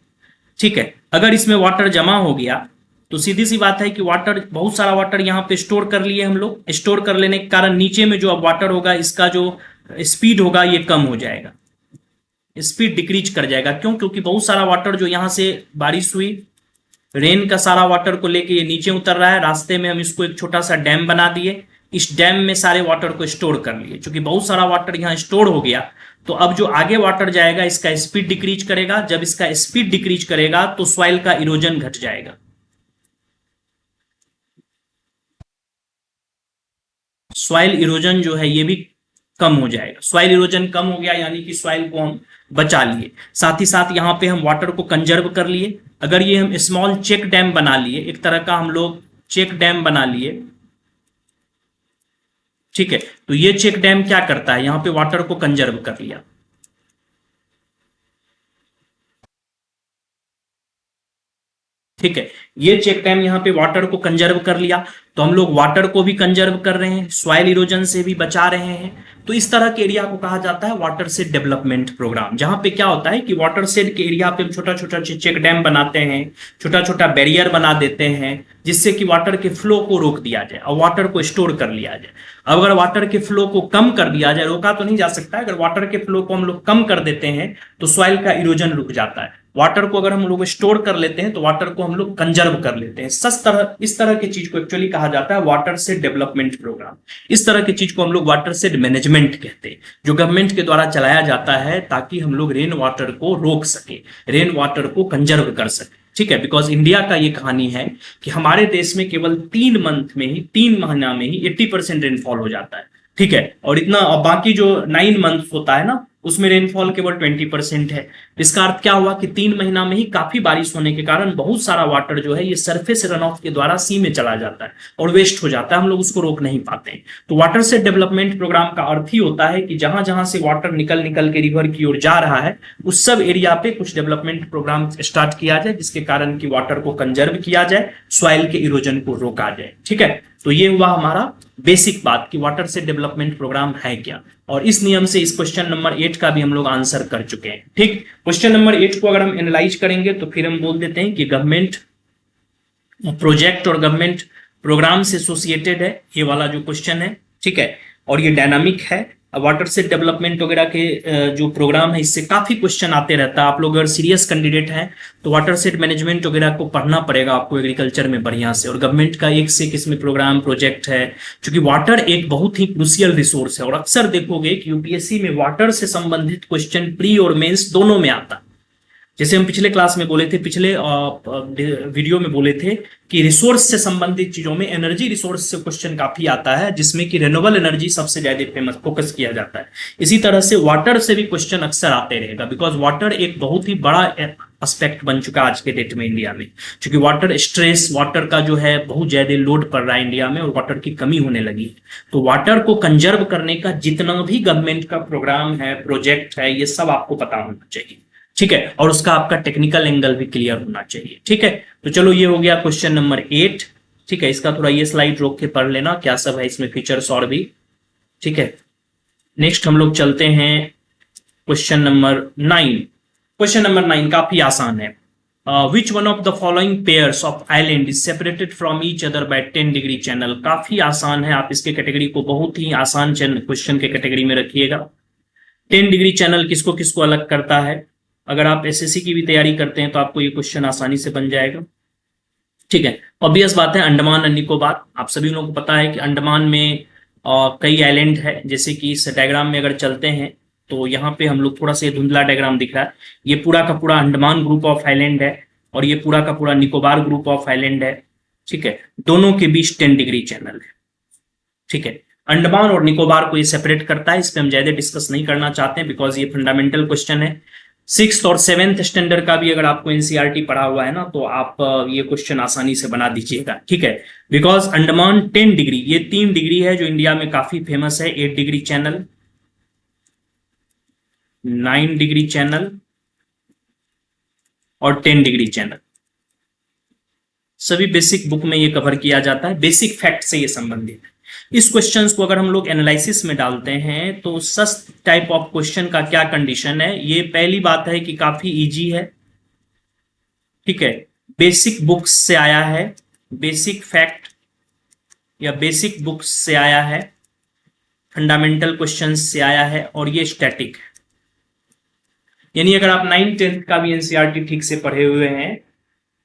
ठीक है, अगर इसमें वाटर जमा हो गया तो सीधी सी बात है कि वाटर, बहुत सारा वाटर यहाँ पे स्टोर कर लिए हम लोग। स्टोर कर लेने के कारण नीचे में जो अब वाटर होगा, इसका जो स्पीड होगा ये कम हो जाएगा, स्पीड डिक्रीज कर जाएगा। क्यों? क्योंकि बहुत सारा वाटर जो यहां से बारिश हुई, रेन का सारा वाटर को लेके ये नीचे उतर रहा है। रास्ते में हम इसको एक छोटा सा डैम बना दिए, इस डैम में सारे वाटर को स्टोर कर लिए। क्योंकि बहुत सारा वाटर यहाँ स्टोर हो गया तो अब जो आगे वाटर जाएगा इसका स्पीड डिक्रीज करेगा। जब इसका स्पीड डिक्रीज करेगा तो सॉइल का इरोजन घट जाएगा, सॉइल इरोजन जो है ये भी कम हो जाएगा। सॉइल इरोजन कम हो गया यानी कि सॉइल को हम बचा लिए। साथ ही साथ यहाँ पे हम वाटर को कंजर्व कर लिए। अगर ये हम स्मॉल चेक डैम बना लिए, एक तरह का हम लोग चेक डैम बना लिए। ठीक है, तो ये चेक डैम क्या करता है, यहां पे वाटर को कंजर्व कर लिया। ठीक है, ये चेक डैम यहाँ पे वाटर को कंजर्व कर लिया, तो हम लोग वाटर को भी कंजर्व कर रहे हैं, सॉइल इरोजन से भी बचा रहे हैं। तो इस तरह के एरिया को कहा जाता है वाटर सेट डेवलपमेंट प्रोग्राम, जहां पे क्या होता है कि वाटर सेट के एरिया पे हम छोटा छोटा चेक डैम बनाते हैं, छोटा छोटा बैरियर बना देते हैं, जिससे कि वाटर के फ्लो को रोक दिया जाए और वाटर को स्टोर कर लिया जाए। अब अगर वाटर के फ्लो को कम कर दिया जाए, रोका तो नहीं जा सकता, अगर वाटर के फ्लो को हम लोग कम कर देते हैं तो सॉइल का इरोजन रुक जाता है। वाटर को अगर हम लोग स्टोर कर लेते हैं तो वाटर को हम लोग कंजर्व कर लेते हैं। इस तरह की चीज को एक्चुअली कहा जाता है वाटर सेट डेवलपमेंट प्रोग्राम। इस तरह की चीज को हम लोग वाटर सेट मैनेजमेंट कहते हैं, जो गवर्नमेंट के द्वारा चलाया जाता है ताकि हम लोग रेन वाटर को रोक सके, रेन वाटर को कंजर्व कर सके। ठीक है, बिकॉज इंडिया का ये कहानी है कि हमारे देश में केवल 3 मंथ में ही, 3 महीना में ही 80% रेनफॉल हो जाता है। ठीक है, और इतना, और बाकी जो 9 मंथ होता है ना, उसमें रेनफॉल केवल 20% है। इसका अर्थ क्या हुआ कि 3 महीना में ही काफी बारिश होने के कारण बहुत सारा वाटर जो है ये सरफेस रन ऑफ के द्वारा सी में चला जाता है और वेस्ट हो जाता है, हम लोग उसको रोक नहीं पाते हैं। तो वाटर सेट डेवलपमेंट प्रोग्राम का अर्थ ही होता है कि जहां जहां से वाटर निकल निकल के रिवर की ओर जा रहा है उस सब एरिया पे कुछ डेवलपमेंट प्रोग्राम स्टार्ट किया जाए, जिसके कारण की वाटर को कंजर्व किया जाए, सॉइल के इरोजन को रोका जाए। ठीक है, तो ये हुआ हमारा बेसिक बात कि वाटर सेट डेवलपमेंट प्रोग्राम है क्या, और इस नियम से इस क्वेश्चन नंबर 8 का भी हम लोग आंसर कर चुके हैं। ठीक, क्वेश्चन नंबर 8 को अगर हम एनालाइज करेंगे तो फिर हम बोल देते हैं कि गवर्नमेंट प्रोजेक्ट और गवर्नमेंट प्रोग्राम से एसोसिएटेड है ये वाला जो क्वेश्चन है। ठीक है, और ये डायनामिक है। वाटर सेट डेवलपमेंट वगैरह के जो प्रोग्राम है इससे काफी क्वेश्चन आते रहता है। आप लोग अगर सीरियस कैंडिडेट हैं तो वाटर सेट मैनेजमेंट वगैरह को पढ़ना पड़ेगा आपको एग्रीकल्चर में बढ़िया से। और गवर्नमेंट का एक से एक इसमें प्रोग्राम प्रोजेक्ट है, क्योंकि वाटर एक बहुत ही क्रूशियल रिसोर्स है। और अक्सर देखोगे कि यूपीएससी में वाटर से संबंधित क्वेश्चन प्री और मेंस दोनों में आता है। जैसे हम पिछले क्लास में बोले थे, पिछले वीडियो में बोले थे कि रिसोर्स से संबंधित चीजों में एनर्जी रिसोर्स से क्वेश्चन काफी आता है, जिसमें कि रिन्यूएबल एनर्जी सबसे ज्यादा फेमस फोकस किया जाता है। इसी तरह से वाटर से भी क्वेश्चन अक्सर आते रहेगा, बिकॉज वाटर एक बहुत ही बड़ा एस्पेक्ट बन चुका है आज के डेट में इंडिया में। क्योंकि वाटर स्ट्रेस, वाटर का जो है बहुत ज्यादा लोड पड़ रहा है इंडिया में और वाटर की कमी होने लगी है। तो वाटर को कंजर्व करने का जितना भी गवर्नमेंट का प्रोग्राम है, प्रोजेक्ट है, ये सब आपको पता होना चाहिए। ठीक है, और उसका आपका टेक्निकल एंगल भी क्लियर होना चाहिए। ठीक है, तो चलो ये हो गया क्वेश्चन नंबर 8। ठीक है, इसका थोड़ा ये स्लाइड रोक के पढ़ लेना क्या सब है इसमें फीचर्स और भी। ठीक है, नेक्स्ट हम लोग चलते हैं क्वेश्चन नंबर 9। क्वेश्चन नंबर 9 काफी आसान है। Which one of the following pairs of island is separated from each other by 10 degree channel. काफी आसान है, आप इसके कैटेगरी को बहुत ही आसान क्वेश्चन के कैटेगरी में रखिएगा। 10 डिग्री चैनल किसको किसको अलग करता है? अगर आप एसएससी की भी तैयारी करते हैं तो आपको ये क्वेश्चन आसानी से बन जाएगा। ठीक है, ऑब्वियस बात है, अंडमान और निकोबार। आप सभी लोगों को पता है कि अंडमान में कई आइलैंड है, जैसे कि इस डायग्राम में अगर चलते हैं तो यहाँ पे हम लोग थोड़ा सा धुंधला डायग्राम दिख रहा है। ये पूरा का पूरा अंडमान ग्रुप ऑफ आइलैंड है और ये पूरा का पूरा निकोबार ग्रुप ऑफ आइलैंड है। ठीक है, दोनों के बीच 10 डिग्री चैनल है। ठीक है, अंडमान और निकोबार को ये सेपरेट करता है, इस पर हम ज्यादा डिस्कस नहीं करना चाहते हैं बिकॉज ये फंडामेंटल क्वेश्चन है। 6th और 7th स्टैंडर्ड का भी अगर आपको एनसीईआरटी पढ़ा हुआ है ना तो आप ये क्वेश्चन आसानी से बना दीजिएगा। ठीक है, बिकॉज अंडमान 10 डिग्री, ये 3 डिग्री है जो इंडिया में काफी फेमस है। 8 डिग्री चैनल, 9 डिग्री चैनल और 10 डिग्री चैनल, सभी बेसिक बुक में ये कवर किया जाता है, बेसिक फैक्ट से ये संबंधित है। इस क्वेश्चंस को अगर हम लोग एनालिसिस में डालते हैं तो सस्त टाइप ऑफ क्वेश्चन का क्या कंडीशन है? ये पहली बात है कि काफी इजी है। ठीक है, बेसिक बुक्स से आया है, बेसिक फैक्ट या बेसिक बुक्स से आया है, फंडामेंटल क्वेश्चंस से आया है और ये स्टैटिक है। यानी अगर आप 9th 10th का भी एनसीईआरटी ठीक से पढ़े हुए हैं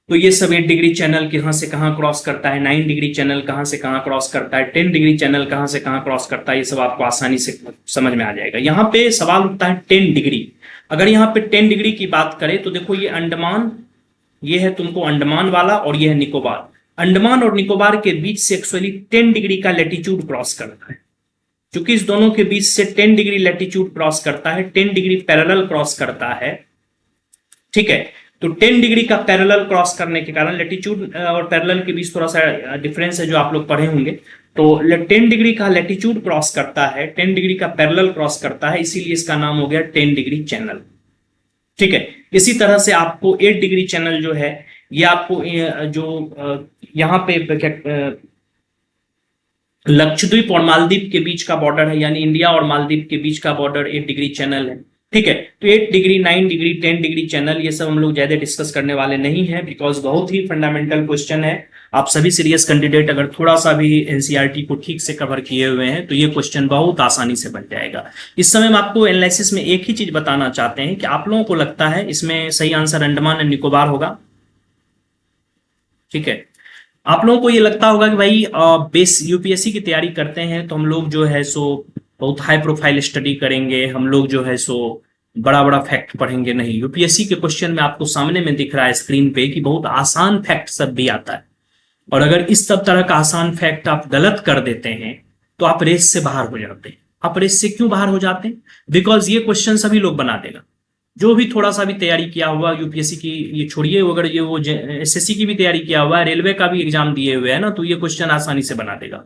तो ये सब 8 डिग्री चैनल कहां से कहां क्रॉस करता है, 9 डिग्री चैनल कहां से कहां क्रॉस करता है, 10 डिग्री चैनल कहां से कहां क्रॉस करता है, ये सब आपको आसानी से समझ में आ जाएगा। यहां पे सवाल उठता है 10 डिग्री। अगर यहां पे 10 डिग्री की बात करें तो देखो ये अंडमान, ये है तुमको अंडमान वाला और ये है निकोबार। अंडमान और निकोबार के बीच से एक्चुअली 10 डिग्री का लेटीट्यूड क्रॉस करता है। क्योंकि इस दोनों के बीच से 10 डिग्री लेटीट्यूड क्रॉस करता है, 10 डिग्री पैरेलल क्रॉस करता है। ठीक है, तो 10 डिग्री का पैरेलल क्रॉस करने के कारण लेटीट्यूड और पैरेलल के बीच थोड़ा सा डिफरेंस है जो आप लोग पढ़े होंगे। तो 10 डिग्री का लेटीट्यूड क्रॉस करता है, 10 डिग्री का पैरेलल क्रॉस करता है, इसीलिए इसका नाम हो गया 10 डिग्री चैनल। ठीक है, इसी तरह से आपको 8 डिग्री चैनल जो है ये आपको जो यहाँ पे लक्षद्वीप और मालदीव के बीच का बॉर्डर है, यानी इंडिया और मालदीव के बीच का बॉर्डर 8 डिग्री चैनल है। ठीक है, तो 8 डिग्री, 9 डिग्री, 10 डिग्री चैनल ये सब हम लोग ज्यादा डिस्कस करने वाले नहीं है बिकॉज बहुत ही फंडामेंटल क्वेश्चन है। आप सभी सीरियस कैंडिडेट अगर थोड़ा सा भी एनसीईआरटी को ठीक से कवर किए हुए हैं तो ये क्वेश्चन बहुत आसानी से बन जाएगा। इस समय हम आपको एनालिसिस में एक ही चीज बताना चाहते हैं कि आप लोगों को लगता है इसमें सही आंसर अंडमान एंड निकोबार होगा। ठीक है, आप लोगों को ये लगता होगा कि भाई बेस यूपीएससी की तैयारी करते हैं तो हम लोग जो है सो बहुत हाई प्रोफाइल स्टडी करेंगे, हम लोग जो है सो बड़ा बड़ा फैक्ट पढ़ेंगे। नहीं, यूपीएससी के क्वेश्चन में आपको सामने में दिख रहा है स्क्रीन पे कि बहुत आसान फैक्ट सब भी आता है। और अगर इस सब तरह का आसान फैक्ट आप गलत कर देते हैं तो आप रेस से बाहर हो जाते हैं। आप रेस से क्यों बाहर हो जाते हैं? बिकॉज ये क्वेश्चन सभी लोग बना देगा। जो भी थोड़ा सा भी तैयारी किया हुआ यूपीएससी की, ये छोड़िए, अगर ये वो एसएससी की भी तैयारी किया हुआ है, रेलवे का भी एग्जाम दिए हुए है ना, तो ये क्वेश्चन आसानी से बना देगा।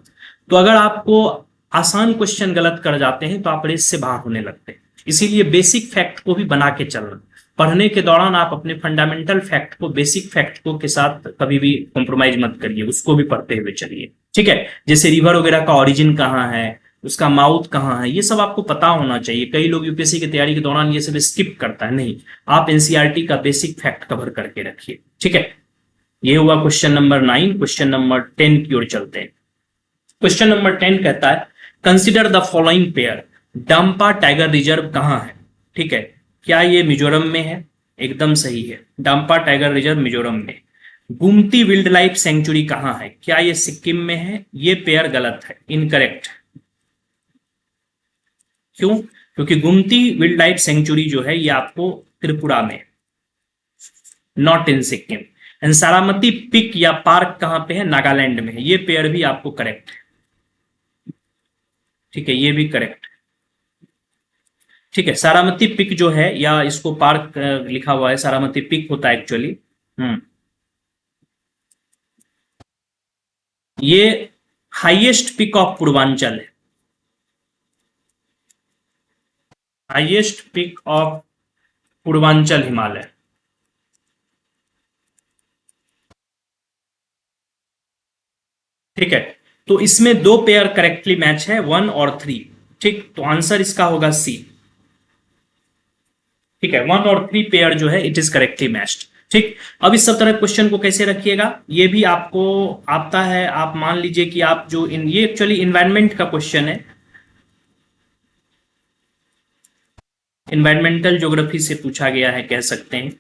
तो अगर आपको आसान क्वेश्चन गलत कर जाते हैं तो आप रेस से बाहर होने लगते हैं। इसीलिए बेसिक फैक्ट को भी बना के चलना। पढ़ने के दौरान आप अपने फंडामेंटल फैक्ट को, बेसिक फैक्ट को के साथ कभी भी कॉम्प्रोमाइज मत करिए, उसको भी पढ़ते हुए चलिए। ठीक है, जैसे रिवर वगैरह का ओरिजिन कहाँ है, उसका माउथ कहाँ है, ये सब आपको पता होना चाहिए। कई लोग यूपीएससी की तैयारी के दौरान ये सब स्किप करता है। नहीं, आप एनसीईआरटी का बेसिक फैक्ट कवर करके रखिए। ठीक है, ये हुआ क्वेश्चन नंबर 9। क्वेश्चन नंबर 10 की ओर चलते हैं। क्वेश्चन नंबर 10 कहता है consider the following pair. Dampa tiger reserve कहाँ है? ठीक है, क्या ये मिजोरम में है? एकदम सही है, डांपा टाइगर रिजर्व मिजोरम में। गुमती वाइल्ड लाइफ सेंचुरी कहाँ है? क्या ये सिक्किम में है? ये पेयर गलत है, इनकरेक्ट। क्यों? क्योंकि गुमती वाइल्ड लाइफ सेंचुरी जो है ये आपको त्रिपुरा में, not in Sikkim. And Saramati peak या पार्क कहां पे है? नागालैंड में है। ये पेयर भी आपको करेक्ट है। ठीक है, ये भी करेक्ट है। ठीक है, सारामती पिक जो है, या इसको पार्क लिखा हुआ है, सारामती पिक होता है एक्चुअली। ये हाईएस्ट पिक ऑफ पूर्वांचल है, highest peak of Purvanchal Himalaya. ठीक है, तो इसमें दो पेयर करेक्टली मैच है, 1 और 3। ठीक, तो आंसर इसका होगा सी। ठीक है, 1 और 3 पेयर जो है इट इज करेक्टली मैच्ड। ठीक, अब इस सब तरह क्वेश्चन को कैसे रखिएगा, ये भी आपको आता है। आप मान लीजिए कि आप जो ये एक्चुअली इन्वायरमेंट का क्वेश्चन है, इन्वायरमेंटल ज्योग्राफी से पूछा गया है कह सकते हैं।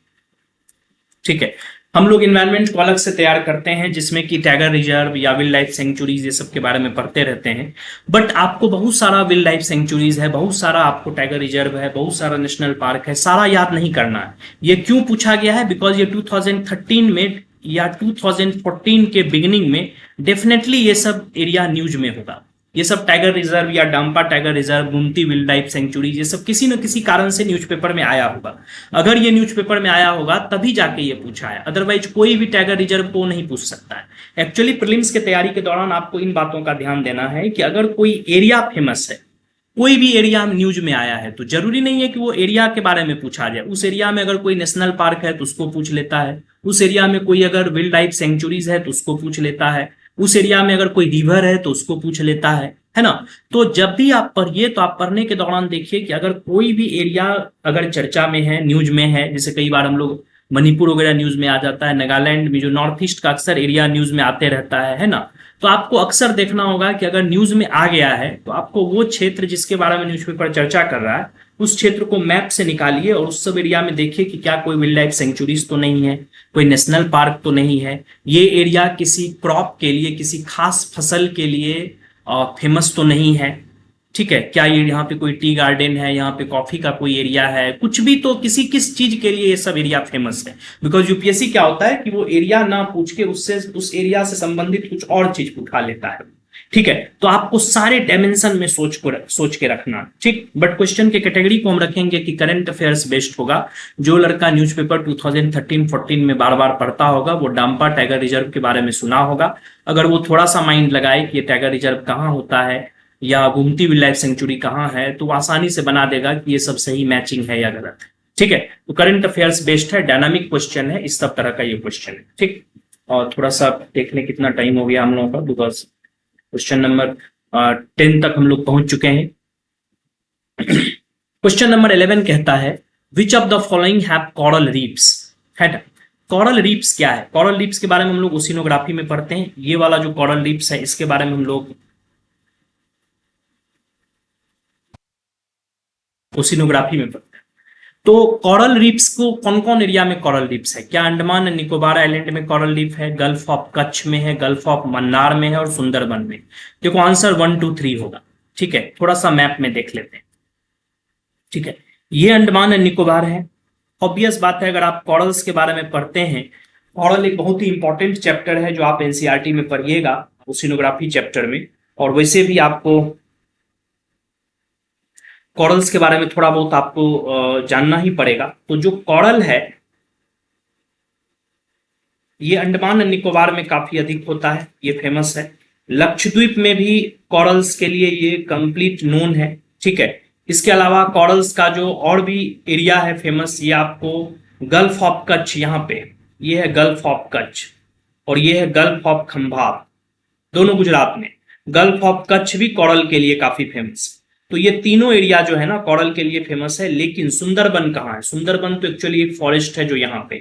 ठीक है, हम लोग इन्वायरमेंट को अलग से तैयार करते हैं जिसमें कि टाइगर रिजर्व या वाइल्ड लाइफ सेंचुरीज ये सब के बारे में पढ़ते रहते हैं। बट आपको बहुत सारा वाइल्ड लाइफ सेंचुरीज है, बहुत सारा आपको टाइगर रिजर्व है, बहुत सारा नेशनल पार्क है, सारा याद नहीं करना है। ये क्यों पूछा गया है, बिकॉज ये 2013 में या 2014 के बिगिनिंग में डेफिनेटली ये सब एरिया न्यूज में होगा। ये सब टाइगर रिजर्व या डांपा tiger reserve, गुमती wild life sanctuary, ये सब किसी न किसी कारण से न्यूज़पेपर में आया होगा। अगर ये न्यूज़पेपर में आया होगा तभी जाके ये पूछा है, अदरवाइज कोई भी टाइगर रिजर्व को नहीं पूछ सकता है। एक्चुअली प्रीलिम्स के तैयारी के दौरान आपको इन बातों का ध्यान देना है कि अगर कोई एरिया फेमस है, कोई भी एरिया न्यूज में आया है, तो जरूरी नहीं है कि वो एरिया के बारे में पूछा जाए। उस एरिया में अगर कोई नेशनल पार्क है तो उसको पूछ लेता है, उस एरिया में कोई अगर वाइल्ड लाइफ सेंचुरीज है तो उसको पूछ लेता है, उस एरिया में अगर कोई रिवर है तो उसको पूछ लेता है ना। तो जब भी आप पढ़िए तो आप पढ़ने के दौरान देखिए कि अगर कोई भी एरिया अगर चर्चा में है, न्यूज में है, जैसे कई बार हम लोग मणिपुर वगैरह न्यूज में आ जाता है, नागालैंड में जो नॉर्थ ईस्ट का अक्सर एरिया न्यूज में आते रहता है ना। तो आपको अक्सर देखना होगा कि अगर न्यूज में आ गया है तो आपको वो क्षेत्र जिसके बारे में न्यूज़पेपर चर्चा कर रहा है उस क्षेत्र को मैप से निकालिए और उस सब एरिया में देखिए कि क्या कोई वाइल्ड लाइफ सेंचुरीज तो नहीं है, कोई नेशनल पार्क तो नहीं है, ये एरिया किसी क्रॉप के लिए, किसी खास फसल के लिए फेमस तो नहीं है। ठीक है, क्या ये यहाँ पे कोई टी गार्डन है, यहाँ पे कॉफी का कोई एरिया है, कुछ भी, तो किस चीज के लिए ये सब एरिया फेमस है। बिकॉज यूपीएससी क्या होता है कि वो एरिया ना पूछ के उससे उस एरिया से संबंधित कुछ और चीज उठा लेता है। ठीक है, तो आपको सारे डायमेंशन में सोच के रखना। ठीक, बट क्वेश्चन के कैटेगरी को हम रखेंगे कि करंट अफेयर्स बेस्ड होगा। जो लड़का न्यूज़पेपर 2013-14 में बार बार पढ़ता होगा वो डांपा टाइगर रिजर्व के बारे में सुना होगा। अगर वो थोड़ा सा माइंड लगाए कि ये टाइगर रिजर्व कहाँ होता है या गुमती वाइल्ड लाइफ सेंचुरी कहाँ है, तो आसानी से बना देगा कि ये सब सही मैचिंग है या गलत है। ठीक है, तो करंट अफेयर्स बेस्ड है, डायनामिक क्वेश्चन है, इस सब तरह का ये क्वेश्चन है। ठीक, और थोड़ा सा देखने कितना टाइम हो गया हम लोगों का, बिकॉज क्वेश्चन नंबर 10 तक हम लोग पहुंच चुके हैं। क्वेश्चन नंबर 11 कहता है विच of the following have coral reefs, है ना। कोरल रीफ्स क्या है, कोरल रीफ्स के बारे में हम लोग ओशिनोग्राफी में पढ़ते हैं। ये वाला जो कोरल रीफ्स है इसके बारे में हम लोग ओशिनोग्राफी में पढ़ते हैं। तो कोरल रीफ्स को कौन कौन एरिया में कोरल रीफ्स है, क्या अंडमान एंड निकोबार आइलैंड में कोरल रीफ है, गल्फ ऑफ कच्छ में है, गल्फ ऑफ मन्नार में है और सुंदरबन में। देखो आंसर 1 2 3 होगा। ठीक है, थोड़ा सा मैप में देख लेते हैं। ठीक है, ये अंडमान एंड निकोबार है। ऑब्वियस बात है, अगर आप कोरल्स के बारे में पढ़ते हैं, कोरल एक बहुत ही इंपॉर्टेंट चैप्टर है जो आप एनसीईआरटी में पढ़िएगा ओशिनोग्राफी चैप्टर में। और वैसे भी आपको कोरल्स के बारे में थोड़ा बहुत आपको जानना ही पड़ेगा। तो जो कोरल है ये अंडमान एंड निकोबार में काफी अधिक होता है, ये फेमस है। लक्षद्वीप में भी कोरल्स के लिए ये कंप्लीट नोन है। ठीक है, इसके अलावा कोरल्स का जो और भी एरिया है फेमस, ये आपको गल्फ ऑफ कच्छ, यहाँ पे ये है गल्फ ऑफ कच्छ और ये है गल्फ ऑफ खंभात, दोनों गुजरात में। गल्फ ऑफ कच्छ भी कोरल के लिए काफी फेमस। तो ये तीनों एरिया जो है ना कोरल के लिए फेमस है। लेकिन सुंदरबन कहाँ है, सुंदरबन तो एक्चुअली एक फॉरेस्ट है जो यहाँ पे।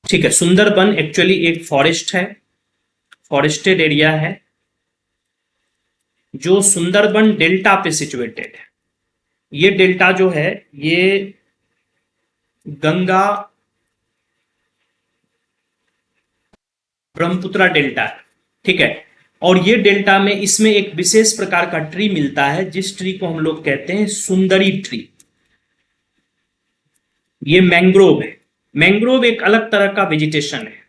ठीक है, सुंदरबन एक्चुअली एक फॉरेस्ट है, फॉरेस्टेड एरिया है जो सुंदरबन डेल्टा पे सिचुएटेड है। ये डेल्टा जो है ये गंगा ब्रह्मपुत्रा डेल्टा है। ठीक है, और ये डेल्टा में इसमें एक विशेष प्रकार का ट्री मिलता है जिस ट्री को हम लोग कहते हैं सुंदरी ट्री। ये मैंग्रोव है। मैंग्रोव एक अलग तरह का वेजिटेशन है।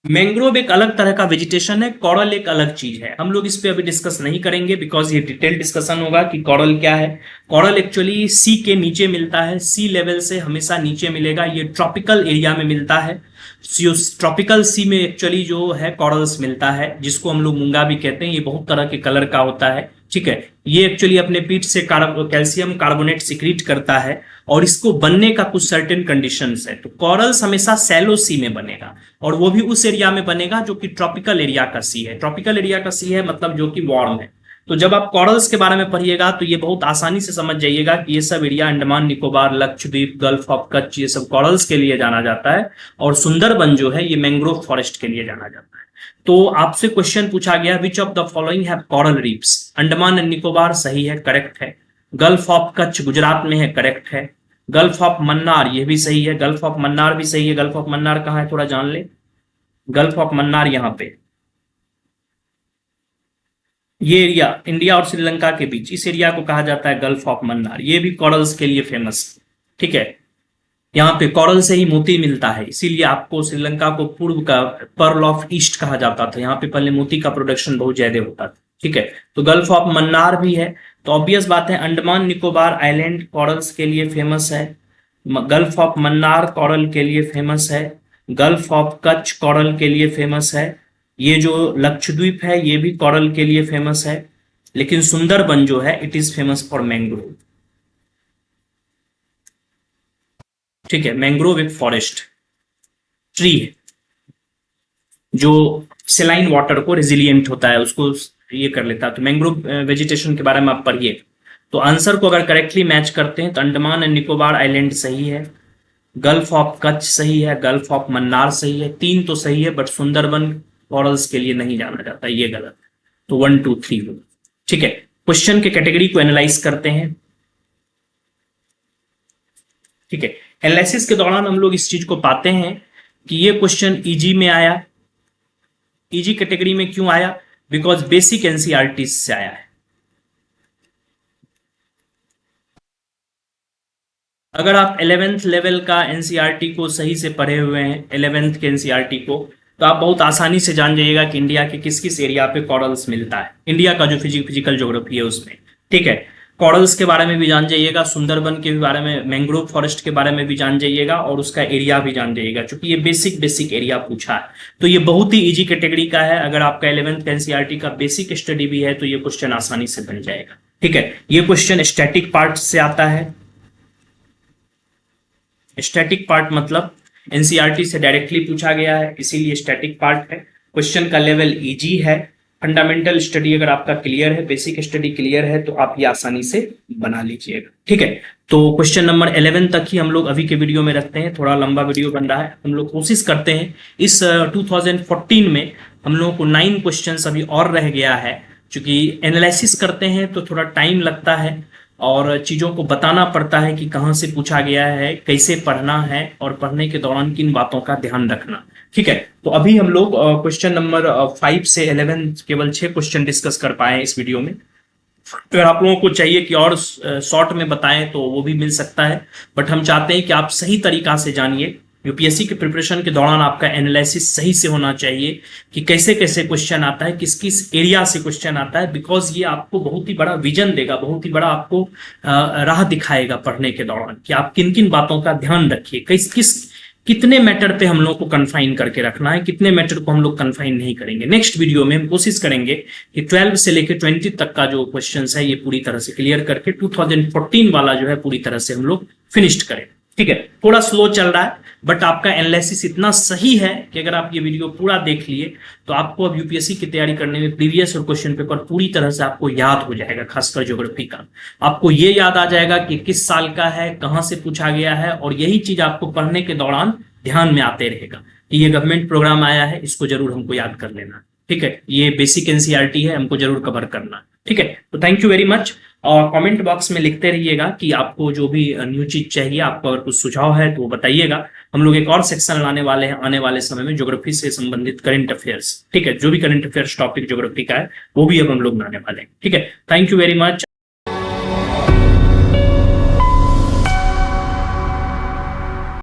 मैंग्रोव एक अलग तरह का वेजिटेशन है, कोरल एक अलग चीज है। हम लोग इस पे अभी डिस्कस नहीं करेंगे बिकॉज ये डिटेल डिस्कशन होगा कि कोरल क्या है। कोरल एक्चुअली सी के नीचे मिलता है, सी लेवल से हमेशा नीचे मिलेगा। ये ट्रॉपिकल एरिया में मिलता है। ट्रॉपिकल सी में एक्चुअली जो है कोरल्स मिलता है, जिसको हम लोग मूंगा भी कहते हैं। ये बहुत तरह के कलर का होता है। ठीक है, ये एक्चुअली अपने पीठ से कैल्शियम कार्बोनेट सिक्रीट करता है और इसको बनने का कुछ सर्टेन कंडीशंस है। तो कॉरल्स हमेशा सैलो सी में बनेगा और वो भी उस एरिया में बनेगा जो कि ट्रॉपिकल एरिया का सी है। ट्रॉपिकल एरिया का सी है मतलब जो कि वार्म है। तो जब आप कॉरल्स के बारे में पढ़िएगा तो ये बहुत आसानी से समझ जाइएगा कि ये सब area Andaman Nicobar, Lakshadweep, gulf of Kutch, ये सब कॉरल्स के लिए जाना जाता है और सुंदरबन जो है ये मैंग्रोव फॉरेस्ट के लिए जाना जाता है। तो आपसे क्वेश्चन पूछा गया which of the following have coral reefs. Andaman and Nicobar सही है, करेक्ट है। गल्फ ऑफ कच्छ गुजरात में है, करेक्ट है। गल्फ ऑफ मन्नार ये भी सही है, गल्फ ऑफ मन्नार भी सही है। गल्फ ऑफ मन्नार कहाँ है थोड़ा जान ले। गल्फ ऑफ मन्नार यहाँ पे, ये एरिया इंडिया और श्रीलंका के बीच, इस एरिया को कहा जाता है गल्फ ऑफ मन्नार। ये भी कॉरल्स के लिए फेमस, ठीक है। यहाँ पे कॉरल से ही मोती मिलता है, इसीलिए आपको श्रीलंका को पूर्व का पर्ल ऑफ ईस्ट कहा जाता था। यहाँ पे पहले मोती का प्रोडक्शन बहुत ज्यादा होता था, ठीक है। तो गल्फ ऑफ मन्नार भी है। तो ऑब्वियस बात है अंडमान निकोबार आइलैंड कॉरल्स के लिए फेमस है, गल्फ ऑफ मन्नार कॉरल के लिए फेमस है, गल्फ ऑफ कच्छ कॉरल के लिए फेमस है, ये जो लक्षद्वीप है ये भी कॉरल के लिए फेमस है। लेकिन सुंदरबन जो है it is famous for mangrove, ठीक है। मैंग्रोव एक फॉरेस्ट ट्री है जो सेलाइन वाटर को रेजिलियंट होता है, उसको ये कर लेता है। तो मैंग्रोव वेजिटेशन के बारे में आप पढ़िए। तो आंसर को अगर करेक्टली मैच करते हैं तो अंडमान एंड निकोबार आइलैंड सही है, गल्फ ऑफ कच्छ सही है, गल्फ ऑफ मन्नार सही है, तीन तो सही है, बट सुंदरबन कॉरल्स के लिए नहीं जाना जाता, ये गलत है। तो 1 2 3 होगा, ठीक है। क्वेश्चन के कैटेगरी को एनालाइज करते हैं, ठीक है। एनालिसिस के दौरान हम लोग इस चीज को पाते हैं कि ये क्वेश्चन इजी में आया। इजी कैटेगरी में क्यों आया? बिकॉज बेसिक एनसीईआरटी से आया है। अगर आप 11th लेवल का एनसीईआरटी को सही से पढ़े हुए हैं, 11th के एनसीईआरटी को, तो आप बहुत आसानी से जान जाइएगा कि इंडिया के किस किस एरिया पे कॉरल्स मिलता है, इंडिया का जो फिजिकल ज्योग्राफी है उसमें, ठीक है। कॉरल्स के बारे में भी जान जाइएगा, सुंदरबन के भी बारे में, मैंग्रोव फॉरेस्ट के बारे में भी जान जाइएगा और उसका एरिया भी जान जाइएगा, क्योंकि ये बेसिक एरिया पूछा है। तो ये बहुत ही इजी कैटेगरी का है। अगर आपका 11th एनसीईआरटी का बेसिक स्टडी भी है तो ये क्वेश्चन आसानी से बन जाएगा, ठीक है। ये क्वेश्चन स्टैटिक पार्ट से आता है। स्टैटिक पार्ट मतलब एनसीईआरटी से डायरेक्टली पूछा गया है, इसीलिए स्टैटिक पार्ट है। क्वेश्चन का लेवल इजी है। फंडामेंटल स्टडी अगर आपका क्लियर है, बेसिक स्टडी क्लियर है, तो आप ये आसानी से बना लीजिएगा, ठीक है। तो क्वेश्चन नंबर 11 तक ही हम लोग अभी के वीडियो में रखते हैं, थोड़ा लंबा वीडियो बन रहा है। हम लोग कोशिश करते हैं इस 2014 में हम लोगों को 9 क्वेश्चन अभी और रह गया है। चूंकि एनालिसिस करते हैं तो थोड़ा टाइम लगता है और चीजों को बताना पड़ता है कि कहाँ से पूछा गया है, कैसे पढ़ना है और पढ़ने के दौरान किन बातों का ध्यान रखना, ठीक है। तो अभी हम लोग क्वेश्चन नंबर 5 से 11 केवल 6 क्वेश्चन डिस्कस कर पाए हैं इस वीडियो में। अगर आप लोगों को चाहिए कि और शॉर्ट में बताएं तो वो भी मिल सकता है, बट हम चाहते हैं कि आप सही तरीका से जानिए। यूपीएससी के प्रिपरेशन के दौरान आपका एनालिसिस सही से होना चाहिए कि कैसे कैसे क्वेश्चन आता है, किस किस एरिया से क्वेश्चन आता है, बिकॉज ये आपको बहुत ही बड़ा विजन देगा, बहुत ही बड़ा आपको राह दिखाएगा पढ़ने के दौरान कि आप किन किन बातों का ध्यान रखिए, कितने मैटर पे हम लोग को कन्फाइन करके रखना है, कितने मैटर को हम लोग कन्फाइन नहीं करेंगे। नेक्स्ट वीडियो में हम कोशिश करेंगे कि 12 से लेकर 20 तक का जो क्वेश्चंस है ये पूरी तरह से क्लियर करके 2014 वाला जो है पूरी तरह से हम लोग फिनिश्ड करें, ठीक है। थोड़ा स्लो चल रहा है बट आपका एनालिसिस इतना सही है कि अगर आप ये वीडियो पूरा देख लिए तो आपको अब यूपीएससी की तैयारी करने में प्रीवियस और क्वेश्चन पेपर पूरी तरह से आपको याद हो जाएगा। खासकर ज्योग्राफी का आपको ये याद आ जाएगा कि किस साल का है, कहां से पूछा गया है, और यही चीज आपको पढ़ने के दौरान ध्यान में आते रहेगा कि ये गवर्नमेंट प्रोग्राम आया है, इसको जरूर हमको याद कर लेना, ठीक है। ये बेसिक एनसीईआरटी है, हमको जरूर कवर करना, ठीक है। तो थैंक यू वेरी मच। और कमेंट बॉक्स में लिखते रहिएगा कि आपको जो भी न्यू चीज चाहिए, आपको अगर कुछ सुझाव है तो वो बताइएगा। हम लोग एक और सेक्शन लाने वाले हैं आने वाले समय में, ज्योग्राफी से संबंधित करंट अफेयर्स, ठीक है। जो भी करंट अफेयर्स टॉपिक ज्योग्राफी का है वो भी अब हम लोग लाने वाले हैं, ठीक है। Thank you very much.